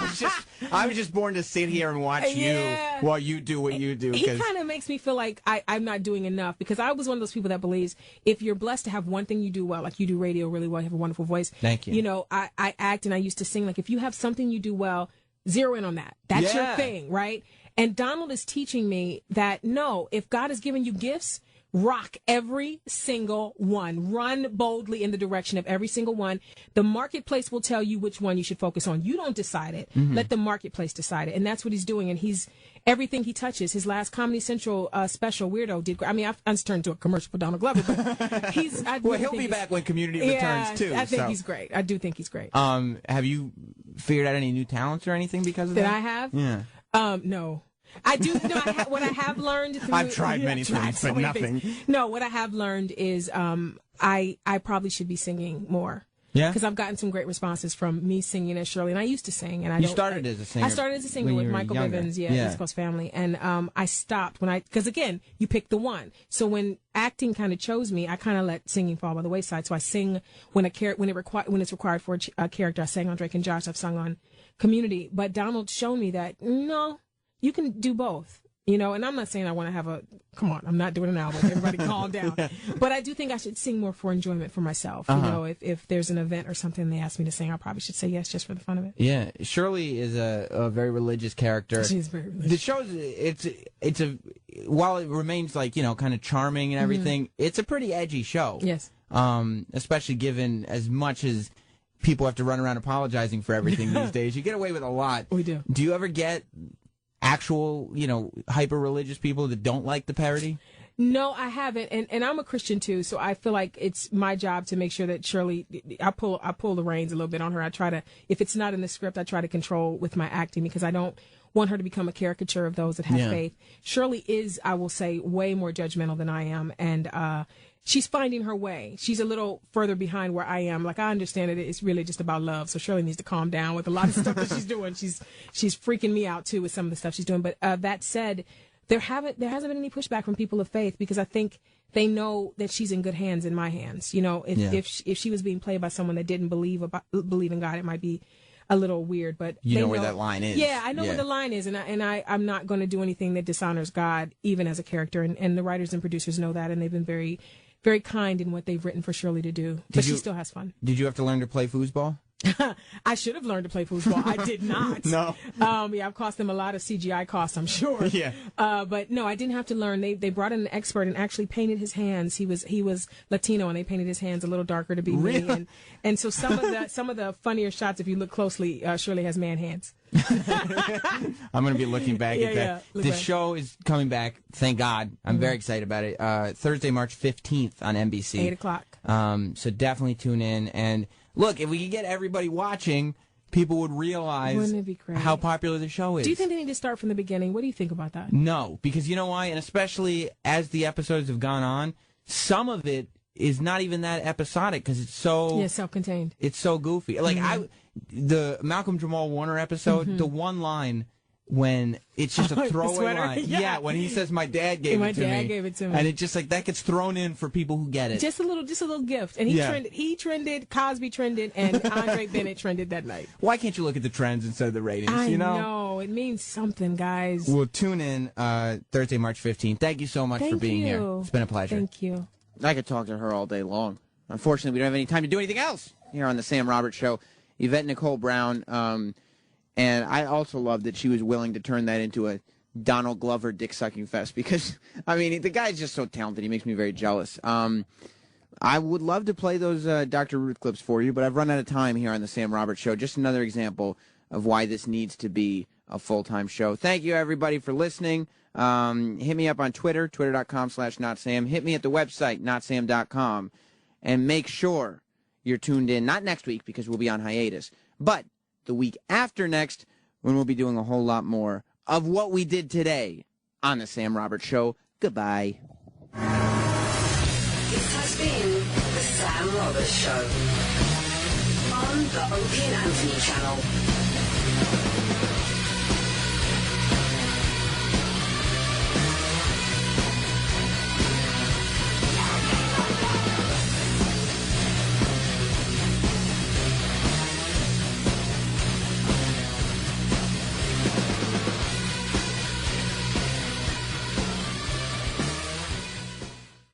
I was just born to sit here and watch you while you do what you do. He kind of makes me feel like I'm not doing enough, because I was one of those people that believes if you're blessed to have one thing you do well, like you do radio really well, you have a wonderful voice. Thank you. You know, I act and I used to sing. Like if you have something you do well, zero in on that. That's your thing, right? And Donald is teaching me that no, if God has given you gifts, rock every single one. Run boldly in the direction of every single one. The marketplace will tell you which one you should focus on. You don't decide it. Let the marketplace decide it. And that's what he's doing. And everything he touches. His last Comedy Central special, Weirdo, did. I mean, I've turned to a commercial for Donald Glover, but he'll be back when Community returns too. I think he's great. I do think he's great. Have you figured out any new talents or anything because of that? That I have? Yeah. No. I do. No, what I have learned through. I've tried many things, but nothing. No, what I have learned is I probably should be singing more. Yeah. Because I've gotten some great responses from me singing as Shirley, and I used to sing. And you started as a singer. I started as a singer with Michael Bivins, East Coast Family, and I stopped because again, you pick the one. So when acting kind of chose me, I kind of let singing fall by the wayside. So I sing when it's required for a character. I sang on Drake and Josh. I've sung on Community, but Donald showed me that no, you can do both. You know, and I'm not saying I want to have come on, I'm not doing an album. Everybody calm down. But I do think I should sing more for enjoyment for myself. You know, if there's an event or something they ask me to sing, I probably should say yes just for the fun of it. Yeah. Shirley is a very religious character. She's very religious. The show's, while it remains like, kind of charming and everything, it's a pretty edgy show. Yes. Especially given as much as people have to run around apologizing for everything these days. You get away with a lot. We do. Do you ever get actual, hyper-religious people that don't like the parody? No, I haven't, and I'm a Christian too, so I feel like it's my job to make sure that Shirley, I pull the reins a little bit on her. I try to, if it's not in the script, I try to control with my acting because I don't want her to become a caricature of those that have faith. Shirley is, I will say, way more judgmental than I am, and she's finding her way. She's a little further behind where I am. Like, I understand it. It's really just about love. So Shirley needs to calm down with a lot of stuff that she's doing. She's freaking me out too with some of the stuff she's doing. But that said, there hasn't been any pushback from people of faith because I think they know that she's in good hands in my hands. If she was being played by someone that didn't believe in God, it might be a little weird, but you know where that line is. Yeah, I know where the line is, and I'm not going to do anything that dishonors God, even as a character. And the writers and producers know that, and they've been very, very kind in what they've written for Shirley to do. But she still has fun. Did you have to learn to play foosball? I should have learned to play foosball. I did not. No. I've cost them a lot of CGI costs, I'm sure. Yeah. But no, I didn't have to learn. They brought in an expert and actually painted his hands. He was Latino, and they painted his hands a little darker to be me. And so some of the funnier shots, if you look closely, Shirley has man hands. I'm going to be looking back at that. The show is coming back. Thank God. I'm very excited about it. Thursday, March 15th on NBC. 8 o'clock. So definitely tune in. And look, if we could get everybody watching, people would realize Wouldn't it be great? how popular the show is. Do you think they need to start from the beginning? What do you think about that? No, because you know why? And especially as the episodes have gone on, some of it is not even that episodic because it's so self-contained. It's so goofy. Like the Malcolm Jamal Warner episode, the one line when it's just a throwaway line. Yeah, when he says my dad gave it to me. My dad gave it to me. And it just like that gets thrown in for people who get it. Just a little gift. And he trended, Cosby trended, and Andre Bennett trended that night. Why can't you look at the trends instead of the ratings? I know. It means something, guys. We'll tune in Thursday, March 15th. Thank you so much for being here. It's been a pleasure. Thank you. I could talk to her all day long. Unfortunately, we don't have any time to do anything else here on the Sam Roberts Show. Yvette Nicole Brown, And I also love that she was willing to turn that into a Donald Glover dick-sucking fest because, I mean, the guy's just so talented. He makes me very jealous. I would love to play those Dr. Ruth clips for you, but I've run out of time here on the Sam Roberts Show. Just another example of why this needs to be a full-time show. Thank you, everybody, for listening. Hit me up on Twitter, twitter.com/notsam. Hit me at the website, notsam.com. And make sure you're tuned in, not next week because we'll be on hiatus, but the week after next when we'll be doing a whole lot more of what we did today on the Sam Roberts Show. Goodbye. This has been the Sam Roberts Show on the Opie and Anthony channel.